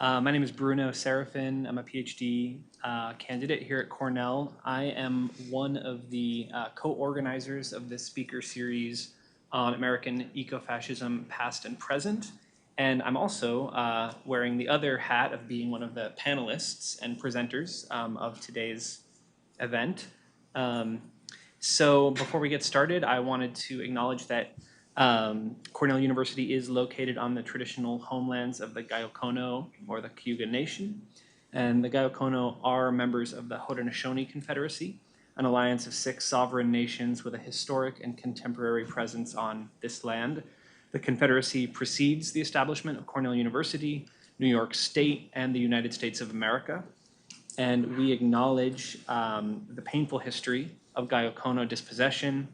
My name is Bruno Serafin. I'm a PhD candidate here at Cornell. I am one of the co-organizers of this speaker series on American ecofascism, past and present. And I'm also wearing the other hat of being one of the panelists and presenters of today's event. So before we get started, I wanted to acknowledge that Cornell University is located on the traditional homelands of the Gayokono, or the Cayuga Nation. And the Gayokono are members of the Haudenosaunee Confederacy, an alliance of 6 sovereign nations with a historic and contemporary presence on this land. The Confederacy precedes the establishment of Cornell University, New York State, and the United States of America. And we acknowledge the painful history of Gayokono dispossession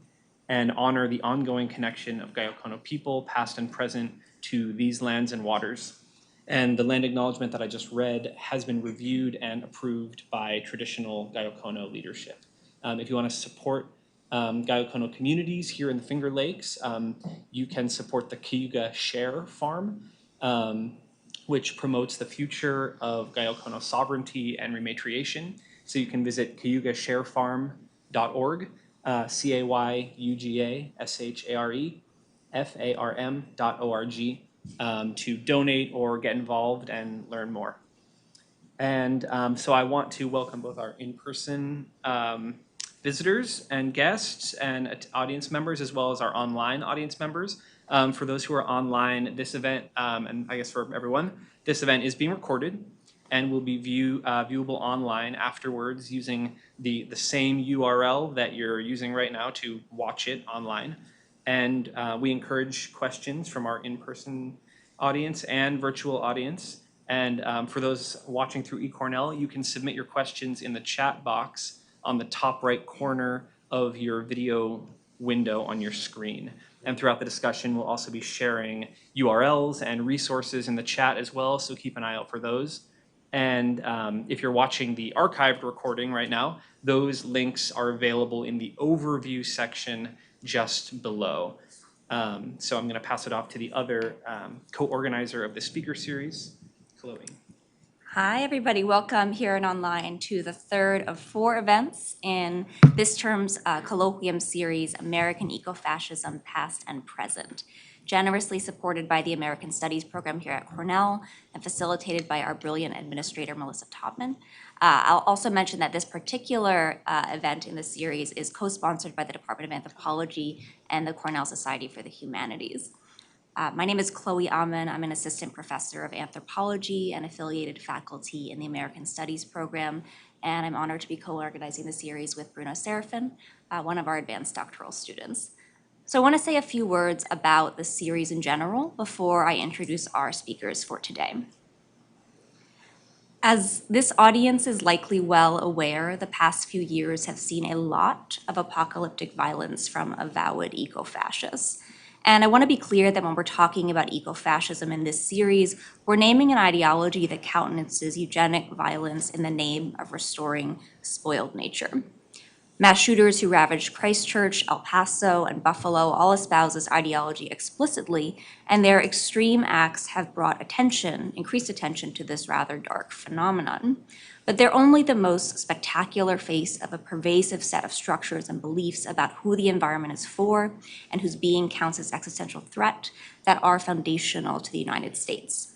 and honor the ongoing connection of Gayokono people, past and present, to these lands and waters. And the land acknowledgement that I just read has been reviewed and approved by traditional Gayokono leadership. If you want to support Gayokono communities here in the Finger Lakes, you can support the Cayuga Share Farm, which promotes the future of Gayokono sovereignty and rematriation. So you can visit cayugasharefarm.org, cayugasharefarm.org, to donate or get involved and learn more. And so I want to welcome both our in-person visitors and guests and audience members, as well as our online audience members. For those who are online, this event, and I guess for everyone, this event is being recorded and will be viewable online afterwards using the same URL that you're using right now to watch it online. And we encourage questions from our in-person audience and virtual audience. And for those watching through eCornell, you can submit your questions in the chat box on the top right corner of your video window on your screen. And throughout the discussion, we'll also be sharing URLs and resources in the chat as well, so keep an eye out for those. And if you're watching the archived recording right now, those links are available in the overview section just below. So I'm going to pass it off to the other co-organizer of the speaker series, Chloe. Hi, everybody. Welcome here and online to the third of 4 events in this term's colloquium series, American Ecofascism, Past and Present, generously supported by the American Studies program here at Cornell and facilitated by our brilliant administrator, Melissa Topman. I'll also mention that this particular event in the series is co-sponsored by the Department of Anthropology and the Cornell Society for the Humanities. My name is Chloe Ahmann. I'm an assistant professor of anthropology and affiliated faculty in the American Studies program, and I'm honored to be co-organizing the series with Bruno Serafin, one of our advanced doctoral students. So I want to say a few words about the series in general before I introduce our speakers for today. As this audience is likely well aware, the past few years have seen a lot of apocalyptic violence from avowed eco-fascists. And I want to be clear that when we're talking about ecofascism in this series, we're naming an ideology that countenances eugenic violence in the name of restoring spoiled nature. Mass shooters who ravaged Christchurch, El Paso, and Buffalo all espouse this ideology explicitly, and their extreme acts have brought increased attention to this rather dark phenomenon. But they're only the most spectacular face of a pervasive set of structures and beliefs about who the environment is for and whose being counts as existential threat that are foundational to the United States.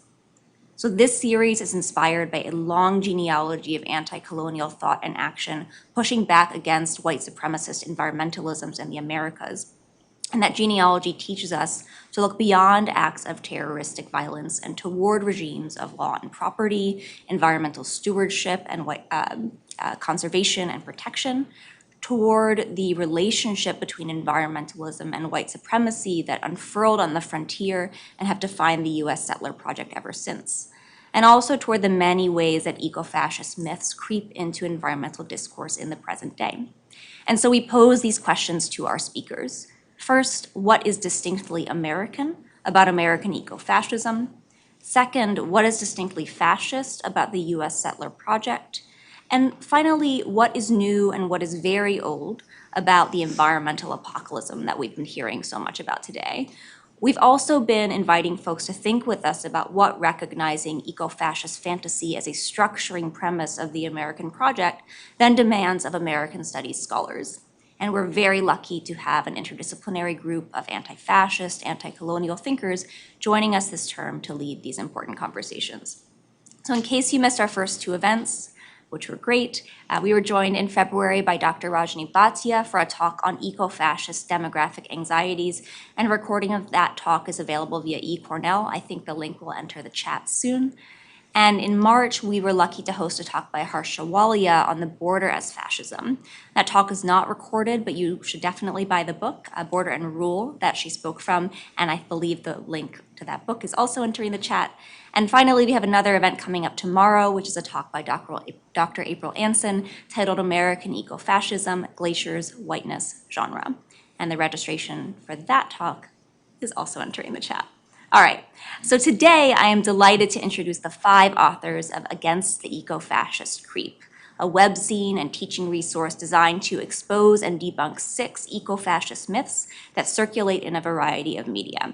So this series is inspired by a long genealogy of anti-colonial thought and action, pushing back against white supremacist environmentalisms in the Americas. And that genealogy teaches us to look beyond acts of terroristic violence and toward regimes of law and property, environmental stewardship, and conservation and protection, toward the relationship between environmentalism and white supremacy that unfurled on the frontier and have defined the U.S. settler project ever since. And also toward the many ways that eco-fascist myths creep into environmental discourse in the present day. And so we pose these questions to our speakers. First, what is distinctly American about American ecofascism? Second, what is distinctly fascist about the U.S. settler project? And finally, what is new and what is very old about the environmental apocalypse that we've been hearing so much about today? We've also been inviting folks to think with us about what recognizing eco-fascist fantasy as a structuring premise of the American project then demands of American studies scholars. And we're very lucky to have an interdisciplinary group of anti-fascist, anti-colonial thinkers joining us this term to lead these important conversations. So in case you missed our first two events, which were great, we were joined in February by Dr. Rajni Bhatia for a talk on eco-fascist demographic anxieties, and a recording of that talk is available via eCornell. I think the link will enter the chat soon. And in March, we were lucky to host a talk by Harsha Walia on the border as fascism. That talk is not recorded, but you should definitely buy the book, Border and Rule, that she spoke from, and I believe the link to that book is also entering the chat. And finally, we have another event coming up tomorrow, which is a talk by Dr. April Anson titled American Ecofascism, Glaciers, Whiteness, Genre. And the registration for that talk is also entering the chat. All right, so today I am delighted to introduce the 5 authors of Against the Ecofascist Creep, a webzine and teaching resource designed to expose and debunk 6 eco-fascist myths that circulate in a variety of media.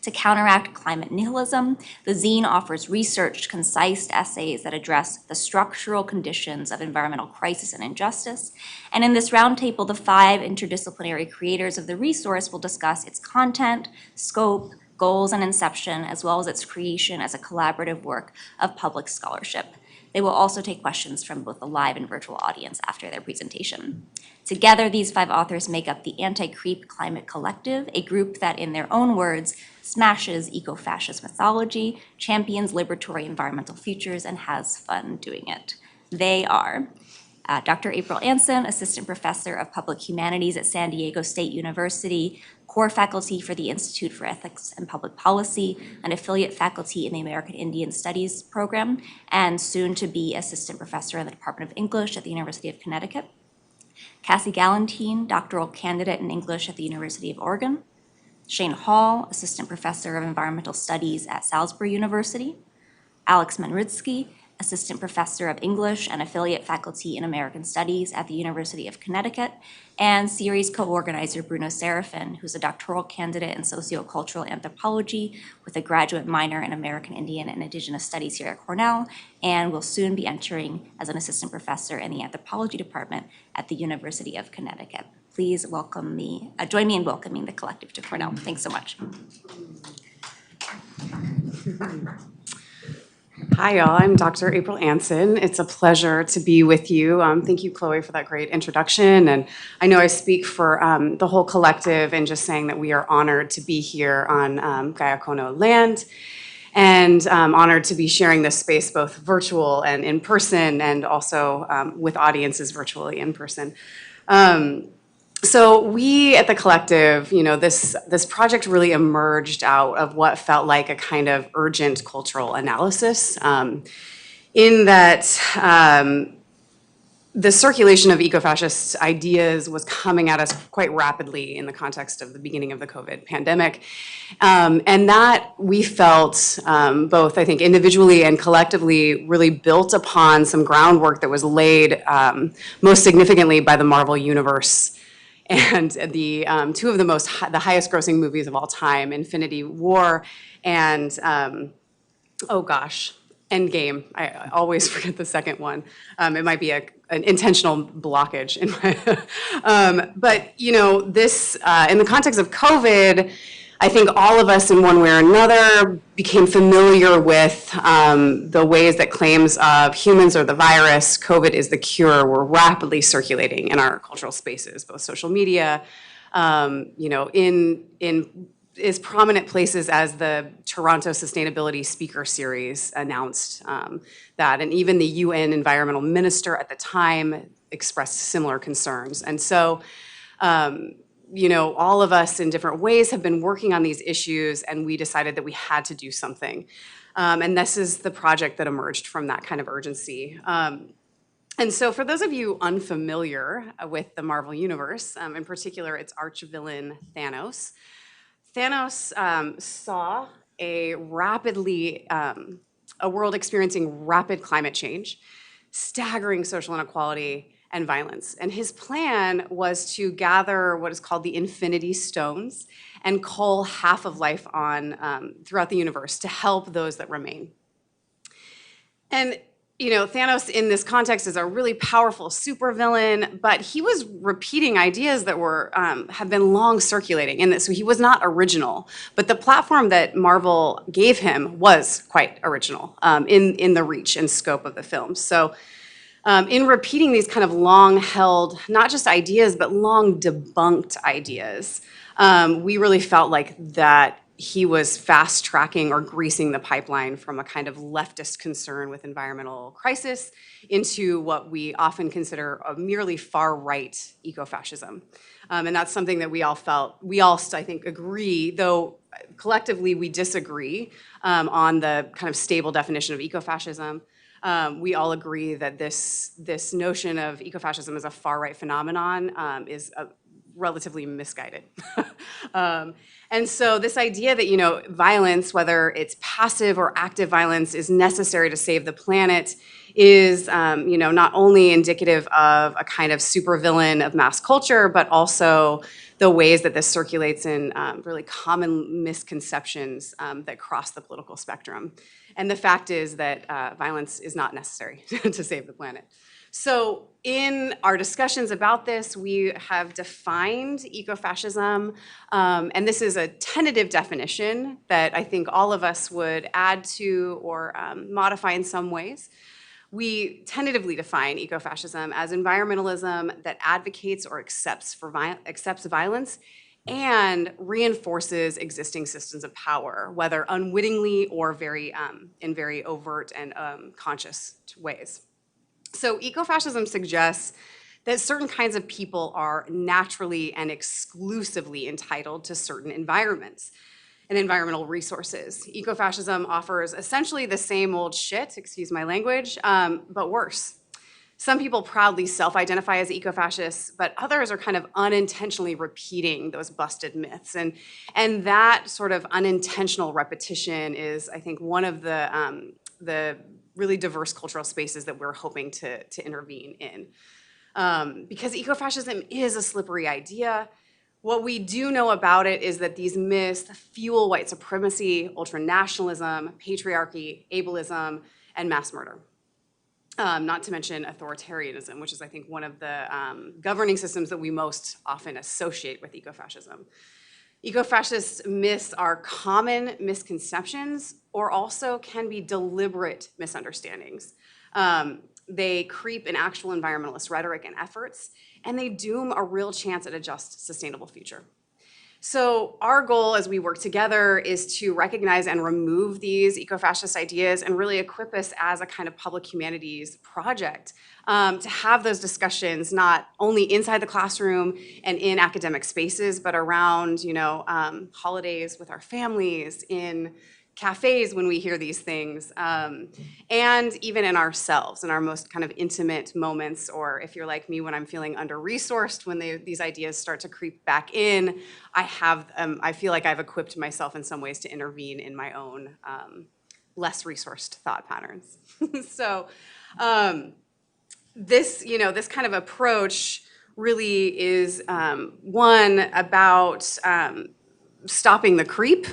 To counteract climate nihilism, the zine offers researched, concise essays that address the structural conditions of environmental crisis and injustice. And in this roundtable, the 5 interdisciplinary creators of the resource will discuss its content, scope, goals, and inception, as well as its creation as a collaborative work of public scholarship. They will also take questions from both the live and virtual audience after their presentation. Together, these 5 authors make up the Anti-Creep Climate Collective, a group that, in their own words, smashes eco-fascist mythology, champions liberatory environmental futures, and has fun doing it. They are Dr. April Anson, Assistant Professor of Public Humanities at San Diego State University, core faculty for the Institute for Ethics and Public Policy, an affiliate faculty in the American Indian Studies program, and soon to be Assistant Professor in the Department of English at the University of Connecticut. Cassie Galantine, doctoral candidate in English at the University of Oregon. Shane Hall, Assistant Professor of Environmental Studies at Salisbury University. Alex Manridsky, Assistant Professor of English and affiliate faculty in American Studies at the University of Connecticut, and series co-organizer Bruno Serafin, who's a doctoral candidate in sociocultural anthropology with a graduate minor in American Indian and Indigenous Studies here at Cornell, and will soon be entering as an assistant professor in the anthropology department at the University of Connecticut. Please join me in welcoming the collective to Cornell. Thanks so much. Hi, y'all. I'm Dr. April Anson. It's a pleasure to be with you. Thank you, Chloe, for that great introduction. And I know I speak for the whole collective in just saying that we are honored to be here on Gayakono land and honored to be sharing this space both virtual and in person, and also with audiences virtually in person. So we at the collective, this project really emerged out of what felt like a kind of urgent cultural analysis, in that the circulation of eco-fascist ideas was coming at us quite rapidly in the context of the beginning of the COVID pandemic. And that we felt both, I think, individually and collectively really built upon some groundwork that was laid most significantly by the Marvel Universe and the 2 of the highest grossing movies of all time, Infinity War and, Endgame. I always forget the second one. It might be an intentional blockage in my, but this, in the context of COVID, I think all of us in one way or another became familiar with the ways that claims of humans are the virus, COVID is the cure, were rapidly circulating in our cultural spaces, both social media, in as prominent places as the Toronto Sustainability Speaker Series announced that, and even the UN environmental minister at the time expressed similar concerns. And so, all of us in different ways have been working on these issues, and we decided that we had to do something. And this is the project that emerged from that kind of urgency. And so for those of you unfamiliar with the Marvel Universe, in particular its archvillain Thanos, saw a world experiencing rapid climate change, staggering social inequality, and violence. And his plan was to gather what is called the Infinity Stones and cull half of life on throughout the universe to help those that remain. And Thanos in this context is a really powerful supervillain, but he was repeating ideas that have been long circulating, and so he was not original. But the platform that Marvel gave him was quite original in the reach and scope of the film. So in repeating these kind of long-held, not just ideas, but long debunked ideas, we really felt like that he was fast-tracking or greasing the pipeline from a kind of leftist concern with environmental crisis into what we often consider a merely far-right ecofascism. And that's something that we all, I think, agree, though collectively we disagree on the kind of stable definition of ecofascism. We all agree that this notion of ecofascism as a far-right phenomenon is relatively misguided. And so this idea that, violence, whether it's passive or active violence, is necessary to save the planet is, not only indicative of a kind of supervillain of mass culture, but also the ways that this circulates in really common misconceptions that cross the political spectrum. And the fact is that violence is not necessary to save the planet. So in our discussions about this, we have defined ecofascism, and this is a tentative definition that I think all of us would add to or modify in some ways. We tentatively define ecofascism as environmentalism that advocates or accepts violence and reinforces existing systems of power, whether unwittingly or in very overt and conscious ways. So ecofascism suggests that certain kinds of people are naturally and exclusively entitled to certain environments and environmental resources. Ecofascism offers essentially the same old shit, excuse my language, but worse. Some people proudly self-identify as ecofascists, but others are kind of unintentionally repeating those busted myths. And that sort of unintentional repetition is, I think, one of the really diverse cultural spaces that we're hoping to intervene in. Because ecofascism is a slippery idea. What we do know about it is that these myths fuel white supremacy, ultranationalism, patriarchy, ableism, and mass murder. Not to mention authoritarianism, which is, I think, one of the governing systems that we most often associate with ecofascism. Ecofascist myths are common misconceptions or also can be deliberate misunderstandings. They creep in actual environmentalist rhetoric and efforts, and they doom a real chance at a just, sustainable future. So our goal as we work together is to recognize and remove these eco-fascist ideas and really equip us as a kind of public humanities project to have those discussions not only inside the classroom and in academic spaces, but around, holidays with our families, in cafes when we hear these things, and even in ourselves, in our most kind of intimate moments, or if you're like me, when I'm feeling under-resourced, when these ideas start to creep back in, I feel like I've equipped myself in some ways to intervene in my own less resourced thought patterns. So this kind of approach really is one about stopping the creep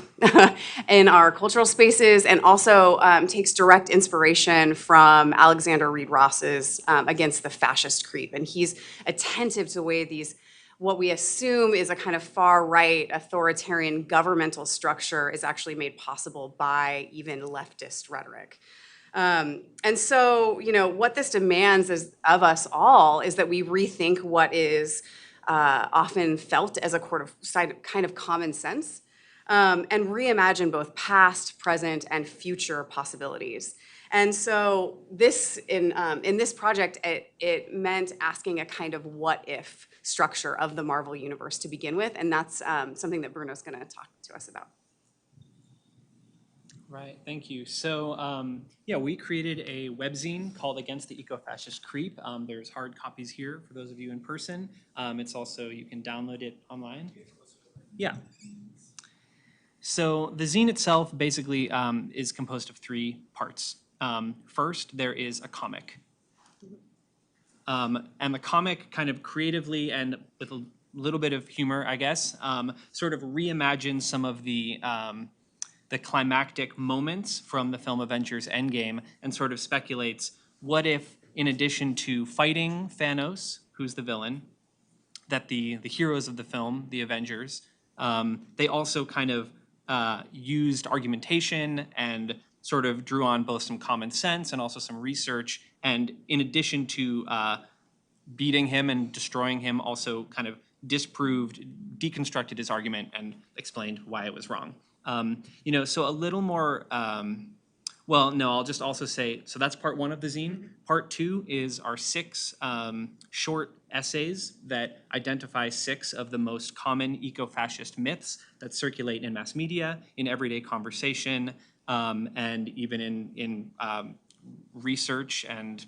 in our cultural spaces, and also takes direct inspiration from Alexander Reed Ross's Against the Fascist Creep. And he's attentive to the way what we assume is a kind of far-right authoritarian governmental structure is actually made possible by even leftist rhetoric. And so, what this demands of us all is that we rethink what is often felt as a kind of common sense, and reimagine both past, present, and future possibilities. And so in this project, it meant asking a kind of what-if structure of the Marvel universe to begin with, and that's something that Bruno's going to talk to us about. Right, thank you. So we created a webzine called Against the Ecofascist Creep. There's hard copies here for those of you in person. It's also, you can download it online. Yeah. So the zine itself basically is composed of 3 parts. First, there is a comic. And the comic kind of creatively and with a little bit of humor, I guess, sort of reimagines some of the climactic moments from the film Avengers Endgame and sort of speculates, what if, in addition to fighting Thanos, who's the villain, that the heroes of the film, the Avengers, they also kind of used argumentation and sort of drew on both some common sense and also some research. And in addition to beating him and destroying him, also kind of deconstructed his argument and explained why it was wrong. So a little more, well, no, I'll just also say, so that's part one of the zine. Part two is our 6 short essays that identify 6 of the most common eco-fascist myths that circulate in mass media, in everyday conversation, and even in research and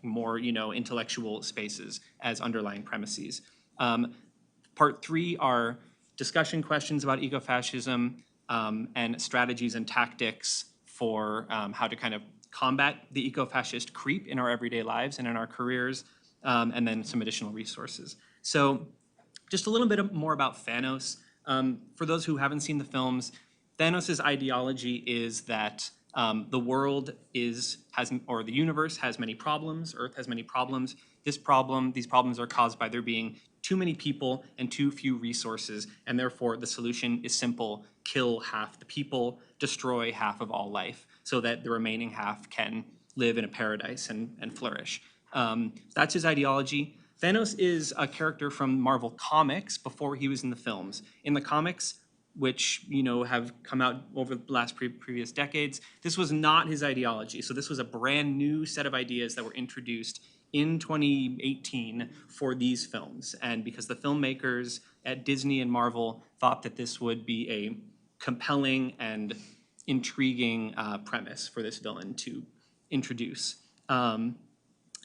more, intellectual spaces as underlying premises. Part 3 are discussion questions about ecofascism and strategies and tactics for how to kind of combat the eco-fascist creep in our everyday lives and in our careers, and then some additional resources. So just a little bit more about Thanos. For those who haven't seen the films, Thanos' ideology is that the world or the universe has many problems, Earth has many problems. These problems are caused by there being too many people and too few resources, and therefore the solution is simple: kill half the people, destroy half of all life, so that the remaining half can live in a paradise and flourish. That's his ideology. Thanos is a character from Marvel Comics before he was in the films. In the comics, which have come out over the last previous decades, this was not his ideology. So this was a brand new set of ideas that were introduced in 2018 for these films. And because the filmmakers at Disney and Marvel thought that this would be a compelling and intriguing premise for this villain to introduce.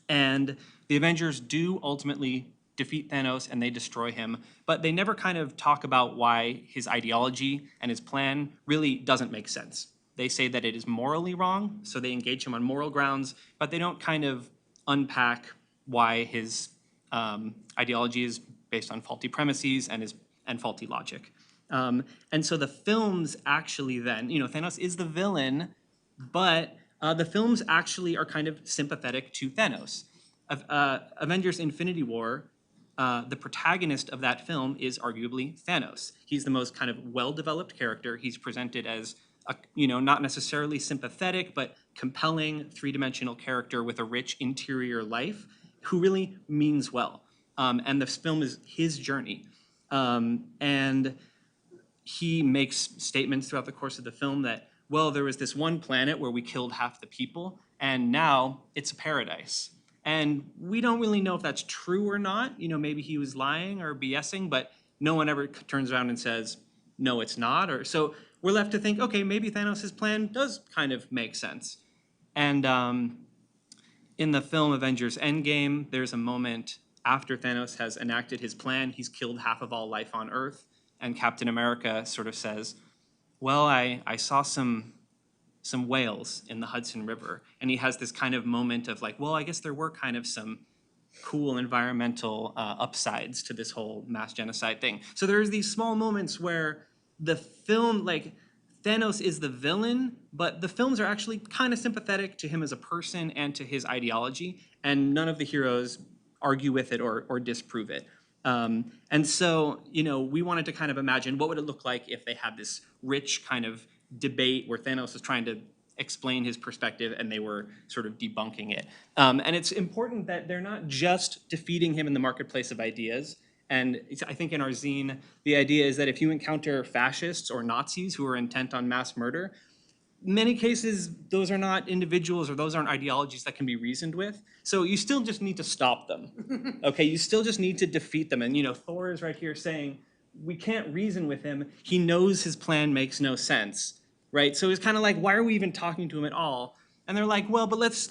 And the Avengers do ultimately defeat Thanos and they destroy him, but they never kind of talk about why his ideology and his plan really doesn't make sense. They say that it is morally wrong, so they engage him on moral grounds, but they don't kind of unpack why his ideology is based on faulty premises and faulty logic. And so the films actually then, Thanos is the villain, but the films actually are kind of sympathetic to Thanos. Avengers Infinity War, the protagonist of that film is arguably Thanos. He's the most kind of well-developed character. He's presented as not necessarily sympathetic, but compelling three-dimensional character with a rich interior life who really means well. And this film is his journey. And he makes statements throughout the course of the film that, well, there was this one planet where we killed half the people, and now it's a paradise. And we don't really know if that's true or not. Maybe he was lying or BSing, but no one ever turns around and says, no, it's not. So we're left to think, okay, maybe Thanos' plan does kind of make sense. And in the film Avengers Endgame, there's a moment after Thanos has enacted his plan. He's killed half of all life on Earth. And Captain America sort of says, well, I saw some whales in the Hudson River. And he has this kind of moment of like, well, I guess there were kind of some cool environmental upsides to this whole mass genocide thing. So there's these small moments where the film, like, Thanos is the villain, but the films are actually kind of sympathetic to him as a person and to his ideology, and none of the heroes argue with it or disprove it. And so, we wanted to kind of imagine what would it look like if they had this rich kind of debate where Thanos was trying to explain his perspective and they were sort of debunking it. And it's important that they're not just defeating him in the marketplace of ideas. And I think in our zine, the idea is that if you encounter fascists or Nazis who are intent on mass murder, in many cases, those are not individuals or those aren't ideologies that can be reasoned with. So you still just need to stop them, okay? You still just need to defeat them. And, Thor is right here saying, we can't reason with him. He knows his plan makes no sense, right? So it's kind of like, why are we even talking to him at all? And they're like, well, but let's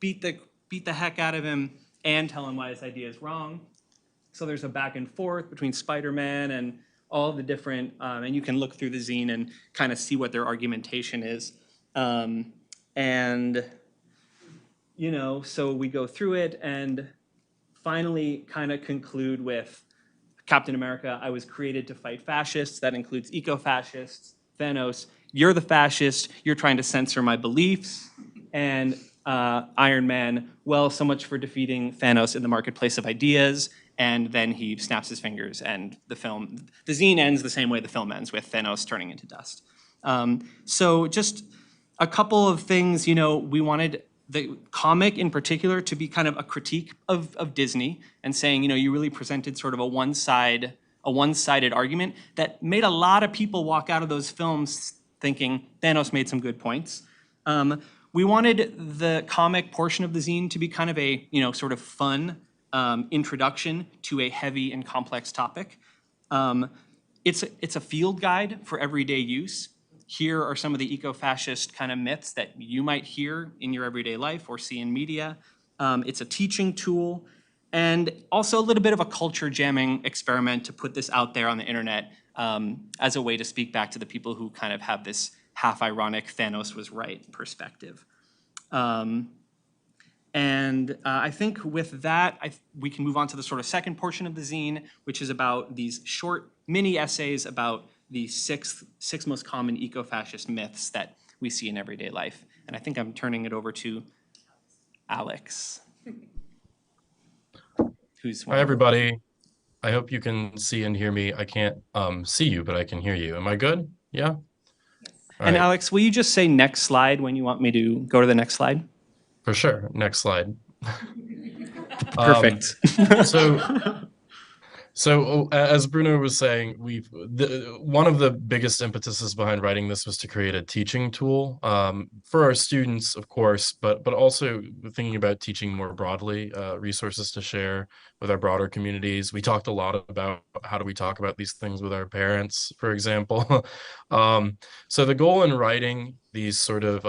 beat the heck out of him and tell him why his idea is wrong. So there's a back and forth between Spider-Man and all the different, and you can look through the zine and kind of see what their argumentation is. And so we go through it and finally kind of conclude with Captain America, I was created to fight fascists. That includes eco-fascists. Thanos, you're the fascist. You're trying to censor my beliefs. And Iron Man, well, so much for defeating Thanos in the marketplace of ideas. And then he snaps his fingers, and the zine ends the same way the film ends, with Thanos turning into dust. So just a couple of things, we wanted the comic in particular to be kind of a critique of Disney, and saying, you really presented sort of a one-sided argument that made a lot of people walk out of those films thinking Thanos made some good points. We wanted the comic portion of the zine to be kind of a, sort of fun introduction to a heavy and complex topic. It's a field guide for everyday use. Here are some of the eco-fascist kind of myths that you might hear in your everyday life or see in media. It's a teaching tool, and also a little bit of a culture jamming experiment to put this out there on the internet as a way to speak back to the people who kind of have this half-ironic Thanos was right perspective. I think with that, we can move on to the sort of second portion of the zine, which is about these short mini essays about the six most common eco-fascist myths that we see in everyday life. And I think I'm turning it over to Alex. Hi, everybody. I hope you can see and hear me. I can't see you, but I can hear you. Am I good? Yeah? All and right. Alex, will you just say next slide when you want me to go to the next slide? For sure. Next slide. Perfect. So as Bruno was saying, one of the biggest impetuses behind writing this was to create a teaching tool for our students, of course, but also thinking about teaching more broadly, resources to share with our broader communities. We talked a lot about how do we talk about these things with our parents, for example. So the goal in writing these sort of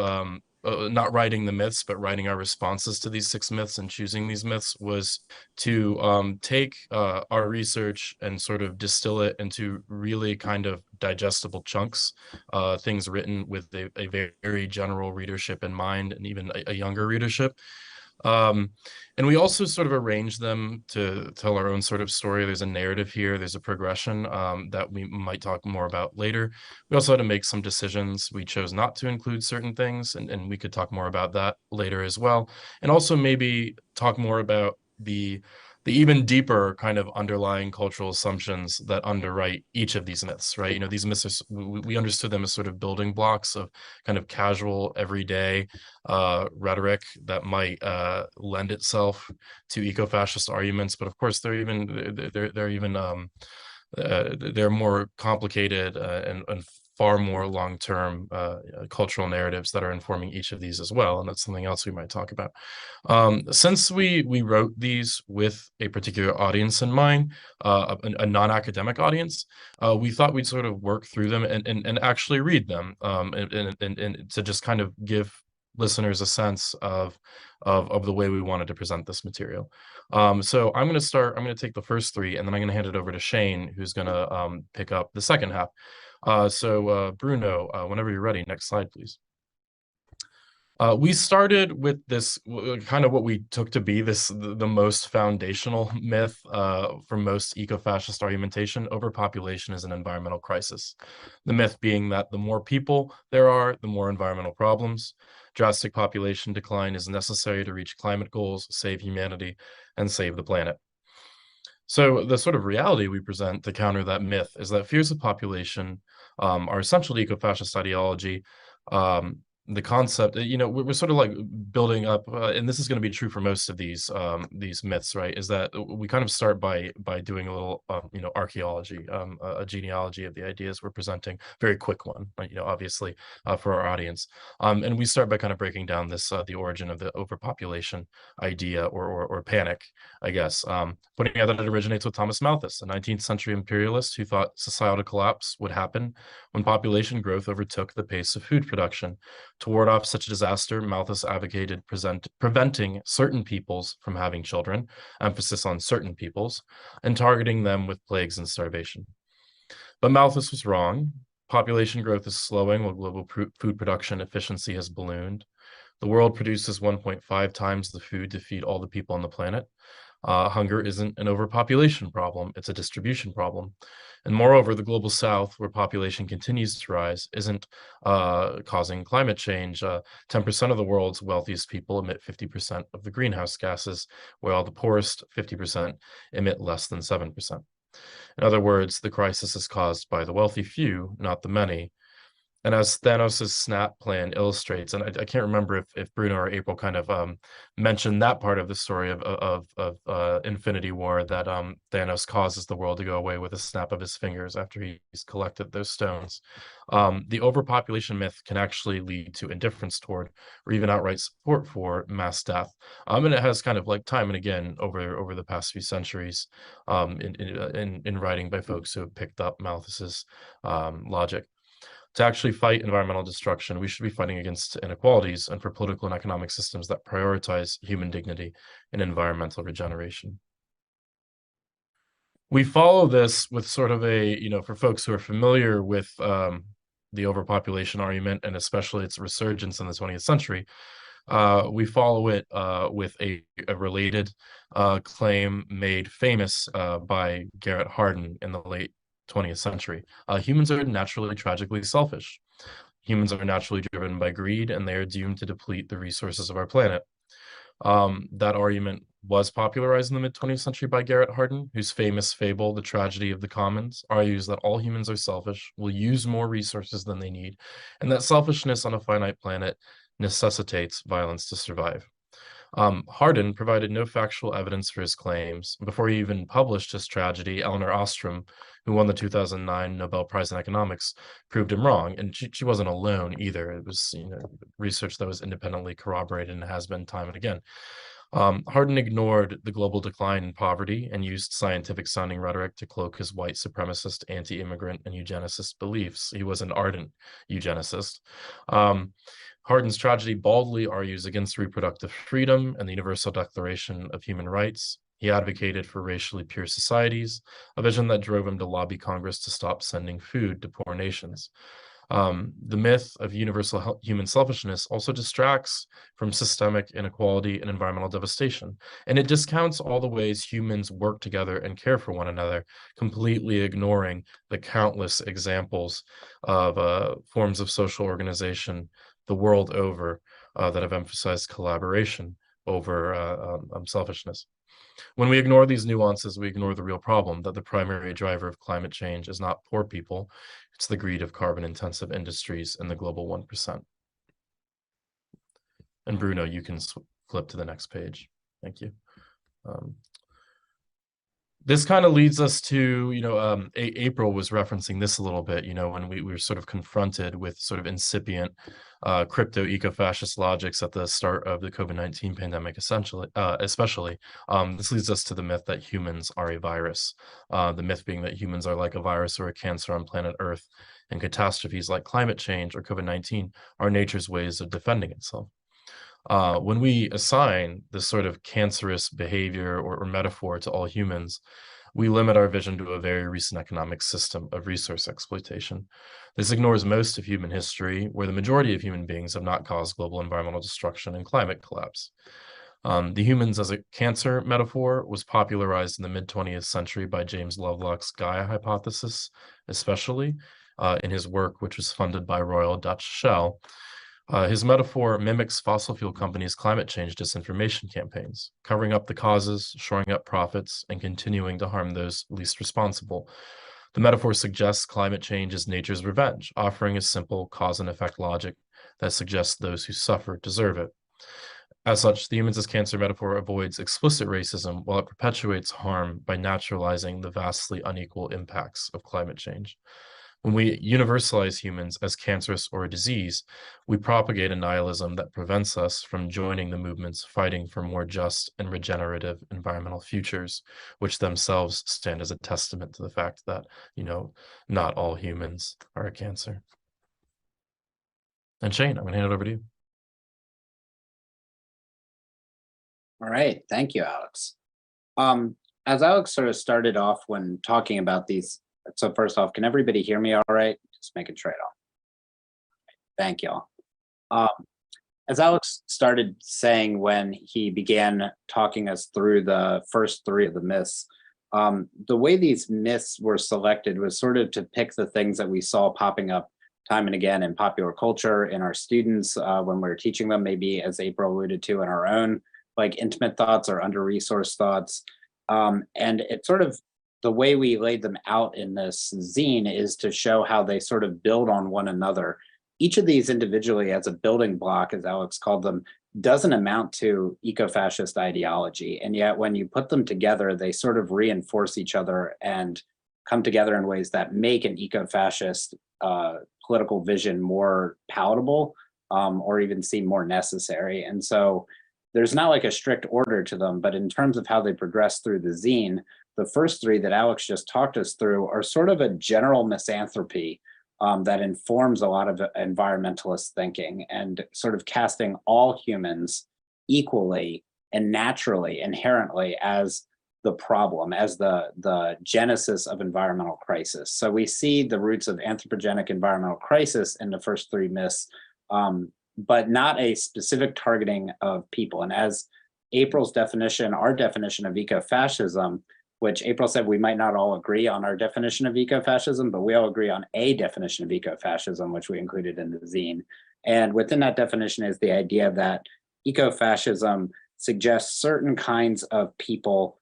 not writing the myths, but writing our responses to these 6 myths and choosing these myths was to take our research and sort of distill it into really kind of digestible chunks, things written with a very general readership in mind, and even a younger readership. And we also sort of arrange them to tell our own sort of story. There's a narrative here, there's a progression that we might talk more about later. We also had to make some decisions. We chose not to include certain things, and we could talk more about that later as well. And also maybe talk more about the even deeper kind of underlying cultural assumptions that underwrite each of these myths, right? These myths, we understood them as sort of building blocks of kind of casual, everyday rhetoric that might lend itself to eco-fascist arguments. But of course, they're more complicated and far more long-term cultural narratives that are informing each of these as well, and that's something else we might talk about. Since we wrote these with a particular audience in mind, a non-academic audience, we thought we'd sort of work through them and actually read them, and to just kind of give listeners a sense of the way we wanted to present this material. So I'm going to take the first 3, and then I'm going to hand it over to Shane, who's going to pick up the second half. So Bruno, whenever you're ready, next slide, please. We started with this kind of what we took to be the most foundational myth for most eco-fascist argumentation: overpopulation is an environmental crisis. The myth being that the more people there are, the more environmental problems. Drastic population decline is necessary to reach climate goals, save humanity, and save the planet. So the sort of reality we present to counter that myth is that fears of population are essential to eco-fascist ideology. The concept, we're sort of like building up, and this is going to be true for most of these myths, right? Is that we kind of start by doing a little, archaeology, a genealogy of the ideas we're presenting, very quick one, right? Obviously for our audience, and we start by kind of breaking down this the origin of the overpopulation idea or panic, I guess, putting out that it originates with Thomas Malthus, a 19th century imperialist who thought societal collapse would happen when population growth overtook the pace of food production. To ward off such a disaster, Malthus advocated preventing certain peoples from having children, emphasis on certain peoples, and targeting them with plagues and starvation. But Malthus was wrong. Population growth is slowing while global food production efficiency has ballooned. The world produces 1.5 times the food to feed all the people on the planet. Hunger isn't an overpopulation problem, it's a distribution problem. And moreover, the global south, where population continues to rise, isn't causing climate change. 10% of the world's wealthiest people emit 50% of the greenhouse gases, while the poorest 50% emit less than 7%. In other words, the crisis is caused by the wealthy few, not the many. And as Thanos' snap plan illustrates, and I can't remember if Bruno or April kind of mentioned that part of the story of Infinity War, that Thanos causes the world to go away with a snap of his fingers after he's collected those stones. The overpopulation myth can actually lead to indifference toward, or even outright support for, mass death. And it has kind of like time and again over the past few centuries in writing by folks who have picked up Malthus's logic. To actually fight environmental destruction, we should be fighting against inequalities and for political and economic systems that prioritize human dignity and environmental regeneration. We follow this with sort of a, for folks who are familiar with the overpopulation argument, and especially its resurgence in the 20th century, we follow it with a related claim made famous by Garrett Hardin in the late 20th century. Humans are naturally tragically selfish. Humans are naturally driven by greed, and they are doomed to deplete the resources of our planet. That argument was popularized in the mid-20th century by Garrett Hardin, whose famous fable, The Tragedy of the Commons, argues that all humans are selfish, will use more resources than they need, and that selfishness on a finite planet necessitates violence to survive. Hardin provided no factual evidence for his claims. Before he even published his tragedy, Elinor Ostrom, who won the 2009 Nobel Prize in Economics, proved him wrong. And she wasn't alone either. It was research that was independently corroborated and has been time and again. Hardin ignored the global decline in poverty and used scientific-sounding rhetoric to cloak his white supremacist, anti-immigrant, and eugenicist beliefs. He was an ardent eugenicist. Hardin's tragedy baldly argues against reproductive freedom and the Universal Declaration of Human Rights. He advocated for racially pure societies, a vision that drove him to lobby Congress to stop sending food to poor nations. The myth of universal human selfishness also distracts from systemic inequality and environmental devastation, and it discounts all the ways humans work together and care for one another, completely ignoring the countless examples of forms of social organization the world over that have emphasized collaboration over selfishness. When we ignore these nuances, we ignore the real problem, that the primary driver of climate change is not poor people, it's the greed of carbon-intensive industries and the global 1%. And Bruno, you can flip to the next page. Thank you. This kind of leads us to, April was referencing this a little bit, when we were sort of confronted with sort of incipient crypto eco-fascist logics at the start of the COVID-19 pandemic, especially. This leads us to the myth that humans are a virus, the myth being that humans are like a virus or a cancer on planet Earth, and catastrophes like climate change or COVID-19 are nature's ways of defending itself. When we assign this sort of cancerous behavior or metaphor to all humans, we limit our vision to a very recent economic system of resource exploitation. This ignores most of human history, where the majority of human beings have not caused global environmental destruction and climate collapse. The humans as a cancer metaphor was popularized in the mid-20th century by James Lovelock's Gaia hypothesis, especially in his work, which was funded by Royal Dutch Shell. His metaphor mimics fossil fuel companies' climate change disinformation campaigns, covering up the causes, shoring up profits, and continuing to harm those least responsible. The metaphor suggests climate change is nature's revenge, offering a simple cause and effect logic that suggests those who suffer deserve it. As such, the humans as cancer metaphor avoids explicit racism while it perpetuates harm by naturalizing the vastly unequal impacts of climate change. When we universalize humans as cancerous or a disease, we propagate a nihilism that prevents us from joining the movements fighting for more just and regenerative environmental futures, which themselves stand as a testament to the fact that, not all humans are a cancer. And Shane, I'm going to hand it over to you. All right, thank you, Alex. As Alex sort of started off when talking about these, so first off, can everybody hear me all right? Just making sure I don't. Thank y'all. as Alex started saying when he began talking us through the first three of the myths, the way these myths were selected was sort of to pick the things that we saw popping up time and again in popular culture, in our students when we were teaching them, maybe as April alluded to, in our own like intimate thoughts or under-resourced thoughts. And it's sort of the way we laid them out in this zine is to show how they sort of build on one another. Each of these individually as a building block, as Alex called them, doesn't amount to eco-fascist ideology. And yet when you put them together, they sort of reinforce each other and come together in ways that make an eco-fascist political vision more palatable or even seem more necessary. And so there's not like a strict order to them, but in terms of how they progress through the zine, the first three that Alex just talked us through are sort of a general misanthropy that informs a lot of environmentalist thinking and sort of casting all humans equally and naturally, inherently as the problem, as the genesis of environmental crisis. So we see the roots of anthropogenic environmental crisis in the first three myths, but not a specific targeting of people. And as April's definition, our definition of eco-fascism, which April said we might not all agree on our definition of eco-fascism, but we all agree on a definition of eco-fascism, which we included in the zine. And within that definition is the idea that eco-fascism suggests certain kinds of people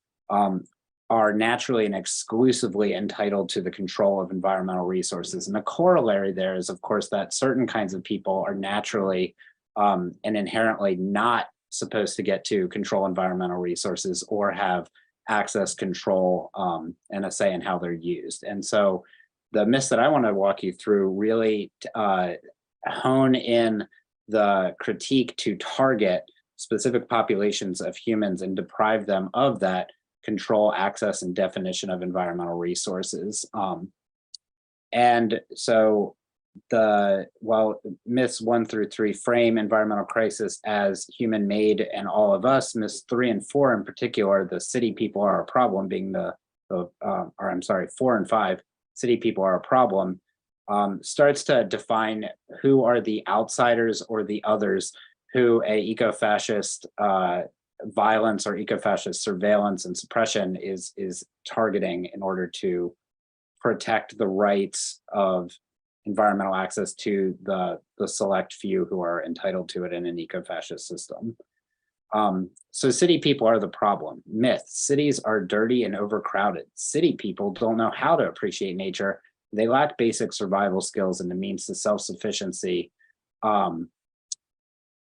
are naturally and exclusively entitled to the control of environmental resources. And the corollary there is, of course, that certain kinds of people are naturally and inherently not supposed to get to control environmental resources or have access, control, and a say in how they're used. And so the myths that I want to walk you through really hone in the critique to target specific populations of humans and deprive them of that control, access, and definition of environmental resources. And so while myths 1 through 3 frame environmental crisis as human-made and all of us, myths 3 and 4 in particular, the city people are a problem being or I'm sorry, 4 and 5, city people are a problem, starts to define who are the outsiders or the others who a eco-fascist violence or eco-fascist surveillance and suppression is targeting in order to protect the rights of environmental access to the select few who are entitled to it in an eco-fascist system. So city people are the problem. Myth, cities are dirty and overcrowded. City people don't know how to appreciate nature. They lack basic survival skills and the means to self-sufficiency.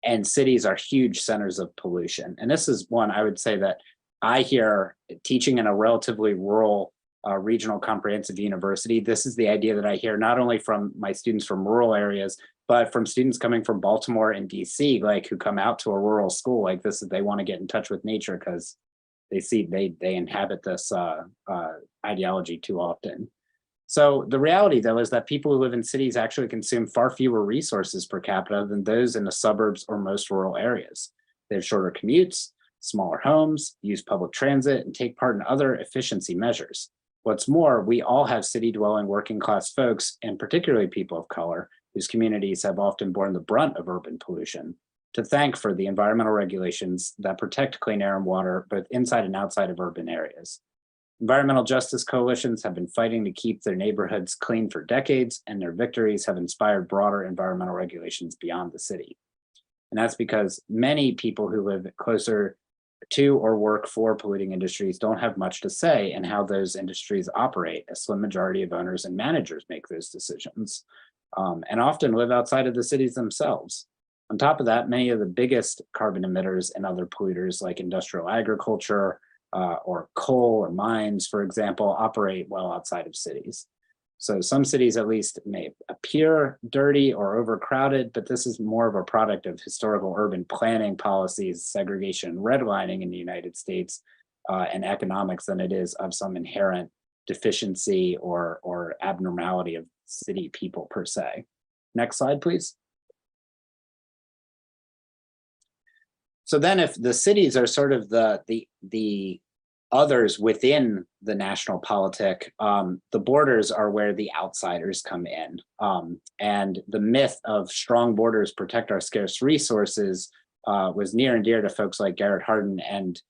And cities are huge centers of pollution. And this is one I would say that I hear teaching in a relatively rural regional comprehensive university. This is the idea that I hear not only from my students from rural areas, but from students coming from Baltimore and DC, like who come out to a rural school like this, they want to get in touch with nature because they see they inhabit this ideology too often. So the reality, though, is that people who live in cities actually consume far fewer resources per capita than those in the suburbs or most rural areas. They have shorter commutes, smaller homes, use public transit, and take part in other efficiency measures. What's more, we all have city-dwelling working-class folks, and particularly people of color, whose communities have often borne the brunt of urban pollution, to thank for the environmental regulations that protect clean air and water both inside and outside of urban areas. Environmental justice coalitions have been fighting to keep their neighborhoods clean for decades, and their victories have inspired broader environmental regulations beyond the city. And that's because many people who live closer to or work for polluting industries don't have much to say in how those industries operate. A slim majority of owners and managers make those decisions, and often live outside of the cities themselves. On top of that, many of the biggest carbon emitters and other polluters like industrial agriculture, or coal or mines, for example, operate well outside of cities. So some cities at least may appear dirty or overcrowded, but this is more of a product of historical urban planning policies, segregation and redlining in the United States, and economics than it is of some inherent deficiency or abnormality of city people per se. Next slide, please. So then if the cities are sort of the others within the national politic, the borders are where the outsiders come in. And the myth of strong borders protect our scarce resources was near and dear to folks like Garrett Hardin. And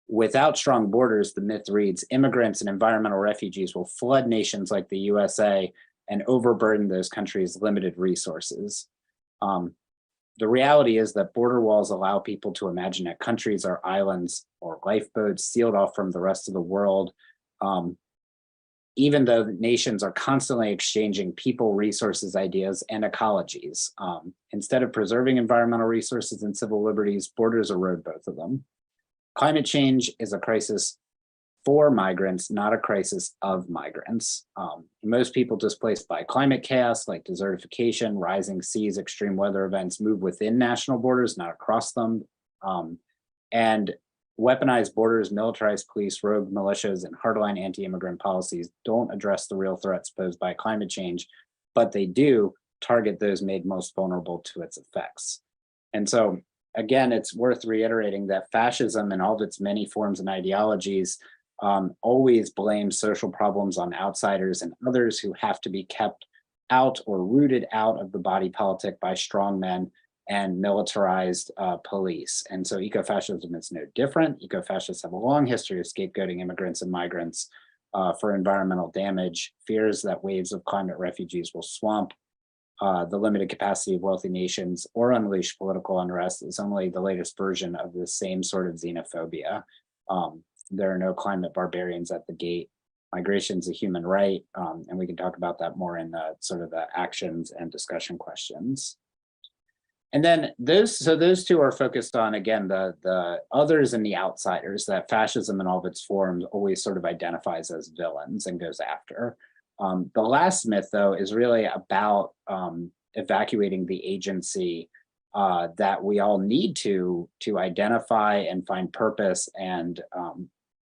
without strong borders, the myth reads, immigrants and environmental refugees will flood nations like the USA and overburden those countries' limited resources. The reality is that border walls allow people to imagine that countries are islands or lifeboats sealed off from the rest of the world, even though nations are constantly exchanging people, resources, ideas, and ecologies. Instead of preserving environmental resources and civil liberties, borders erode both of them. Climate change is a crisis for migrants, not a crisis of migrants. Most people displaced by climate chaos like desertification, rising seas, extreme weather events move within national borders, not across them. And weaponized borders, militarized police, rogue militias, and hardline anti-immigrant policies don't address the real threats posed by climate change, but they do target those made most vulnerable to its effects. And so, again, it's worth reiterating that fascism and all of its many forms and ideologies always blames social problems on outsiders and others who have to be kept out or rooted out of the body politic by strong men and militarized police. And so ecofascism is no different. Ecofascists have a long history of scapegoating immigrants and migrants for environmental damage, fears that waves of climate refugees will swamp the limited capacity of wealthy nations or unleash political unrest is only the latest version of the same sort of xenophobia. There are no climate barbarians at the gate. Migration is a human right, and we can talk about that more in the sort of the actions and discussion questions. And then those two are focused on, again, the others and the outsiders that fascism in all of its forms always sort of identifies as villains and goes after. The last myth, though, is really about evacuating the agency that we all need to identify and find purpose and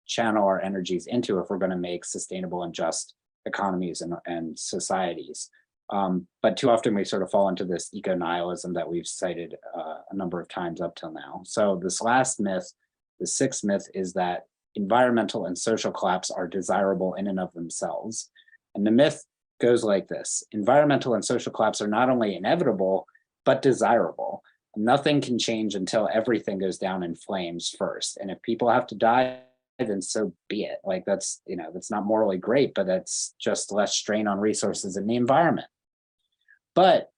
channel our energies into if we're going to make sustainable and just economies and societies. But too often we sort of fall into this eco-nihilism that we've cited a number of times up till now. So this last myth, the sixth myth, is that environmental and social collapse are desirable in and of themselves. And the myth goes like this: environmental and social collapse are not only inevitable, but desirable. Nothing can change until everything goes down in flames first. And if people have to die, then so be it. Like that's not morally great, but that's just less strain on resources in the environment. But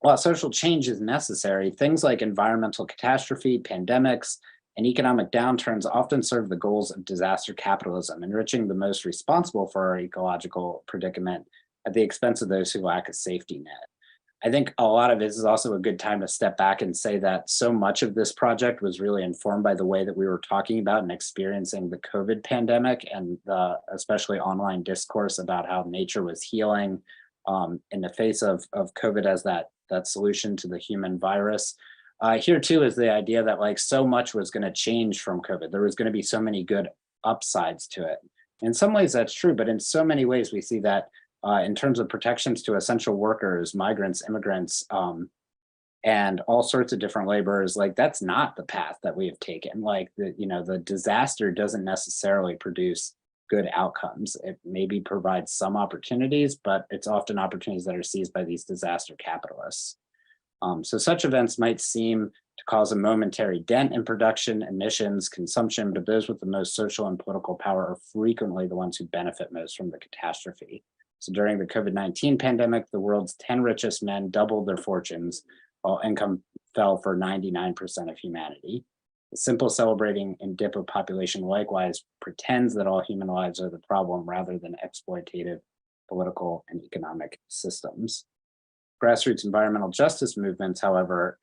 while social change is necessary, things like environmental catastrophe, pandemics, and economic downturns often serve the goals of disaster capitalism, enriching the most responsible for our ecological predicament at the expense of those who lack a safety net. I think a lot of it is also a good time to step back and say that so much of this project was really informed by the way that we were talking about and experiencing the COVID pandemic, and especially online discourse about how nature was healing in the face of COVID as that solution to the human virus. Here too is the idea that like so much was going to change from COVID. There was going to be so many good upsides to it. In some ways that's true, but in so many ways we see that in terms of protections to essential workers, migrants, immigrants, and all sorts of different laborers, like that's not the path that we have taken. Like the disaster doesn't necessarily produce good outcomes. It maybe provides some opportunities, but it's often opportunities that are seized by these disaster capitalists. So such events might seem to cause a momentary dent in production, emissions, consumption, but those with the most social and political power are frequently the ones who benefit most from the catastrophe. So during the COVID-19 pandemic, the world's 10 richest men doubled their fortunes while income fell for 99% of humanity. The simple celebrating and dip of population likewise pretends that all human lives are the problem rather than exploitative political and economic systems. Grassroots environmental justice movements, however,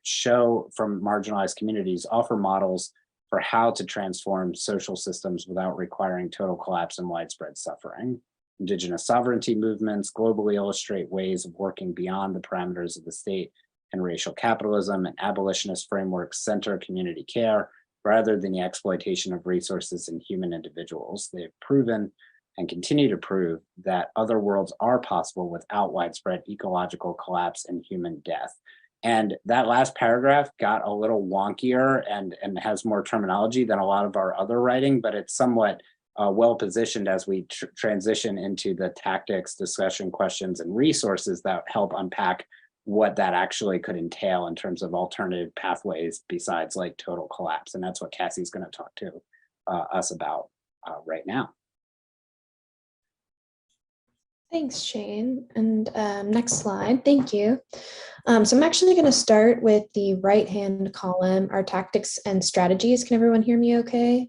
from marginalized communities offer models for how to transform social systems without requiring total collapse and widespread suffering. Indigenous sovereignty movements globally illustrate ways of working beyond the parameters of the state and racial capitalism, and abolitionist frameworks center community care rather than the exploitation of resources and human individuals. They've proven and continue to prove that other worlds are possible without widespread ecological collapse and human death. And that last paragraph got a little wonkier and has more terminology than a lot of our other writing, but it's somewhat well positioned as we transition into the tactics, discussion, questions, and resources that help unpack what that actually could entail in terms of alternative pathways besides like total collapse. And that's what Cassie's going to talk to us about right now. Thanks, Shane. And next slide, thank you. So I'm actually going to start with the right-hand column, our tactics and strategies. Can everyone hear me okay?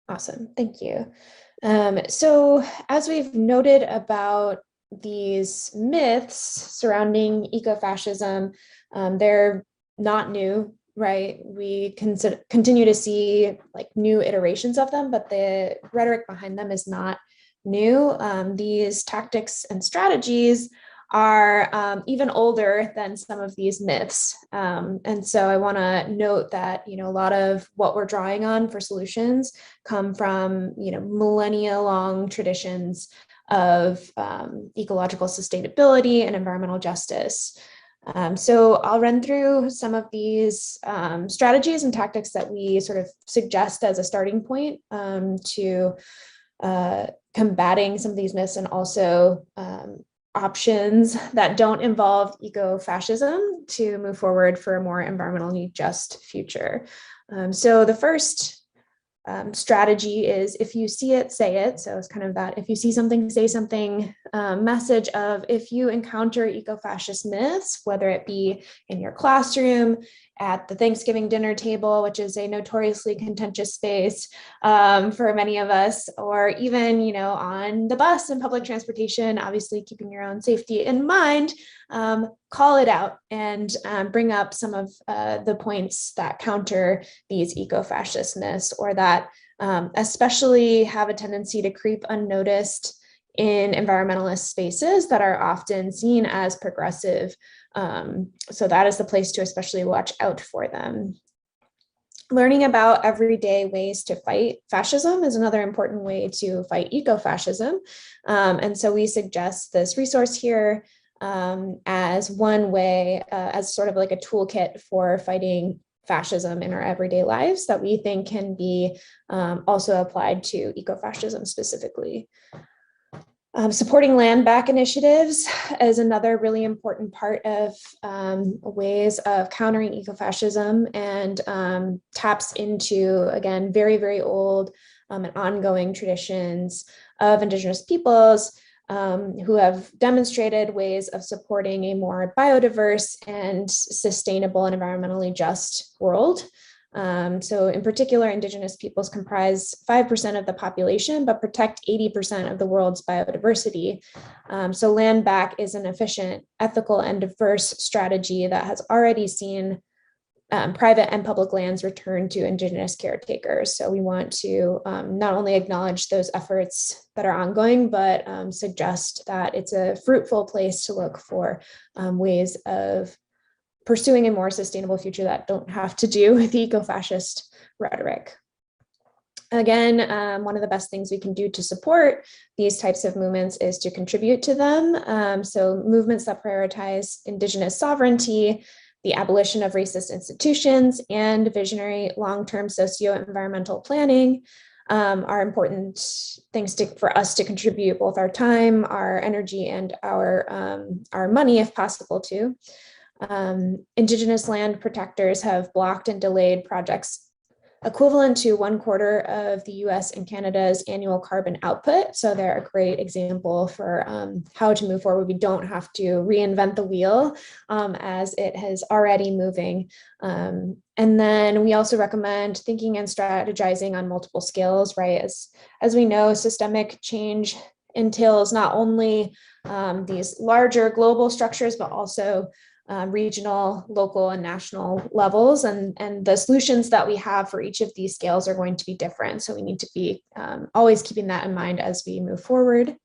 Awesome, thank you. So as we've noted about these myths surrounding ecofascism, they're not new, right? We continue to see like new iterations of them, but the rhetoric behind them is not new. These tactics and strategies are even older than some of these myths. And so I want to note that, a lot of what we're drawing on for solutions come from, millennia long traditions of ecological sustainability and environmental justice. So I'll run through some of these strategies and tactics that we sort of suggest as a starting point to combating some of these myths, and also options that don't involve eco-fascism to move forward for a more environmentally just future. So the first strategy is, if you see it, say it. So it's kind of that, if you see something, say something message of, if you encounter eco-fascist myths, whether it be in your classroom, at the Thanksgiving dinner table, which is a notoriously contentious space for many of us, or even, on the bus and public transportation, obviously keeping your own safety in mind, call it out and bring up some of the points that counter these eco-fascist myths, or that especially have a tendency to creep unnoticed in environmentalist spaces that are often seen as progressive. So that is the place to especially watch out for them. Learning about everyday ways to fight fascism is another important way to fight eco-fascism. And so we suggest this resource here as one way, as sort of like a toolkit for fighting fascism in our everyday lives that we think can be also applied to eco-fascism specifically. Supporting land back initiatives is another really important part of ways of countering ecofascism, and taps into, again, very, very old and ongoing traditions of Indigenous peoples who have demonstrated ways of supporting a more biodiverse and sustainable and environmentally just world. So in particular, Indigenous peoples comprise 5% of the population, but protect 80% of the world's biodiversity. So land back is an efficient, ethical, and diverse strategy that has already seen private and public lands returned to Indigenous caretakers. So we want to not only acknowledge those efforts that are ongoing, but suggest that it's a fruitful place to look for ways of pursuing a more sustainable future that don't have to do with eco-fascist rhetoric. Again, one of the best things we can do to support these types of movements is to contribute to them. So movements that prioritize Indigenous sovereignty, the abolition of racist institutions, and visionary long-term socio-environmental planning are important things for us to contribute both our time, our energy, and our money, if possible, to. Indigenous land protectors have blocked and delayed projects equivalent to 1/4 of the US and Canada's annual carbon output. So they're a great example for how to move forward. We don't have to reinvent the wheel as it is already moving. And then we also recommend thinking and strategizing on multiple scales, right? As we know, systemic change entails not only these larger global structures, but also regional, local, and national levels. And the solutions that we have for each of these scales are going to be different. So we need to be always keeping that in mind as we move forward.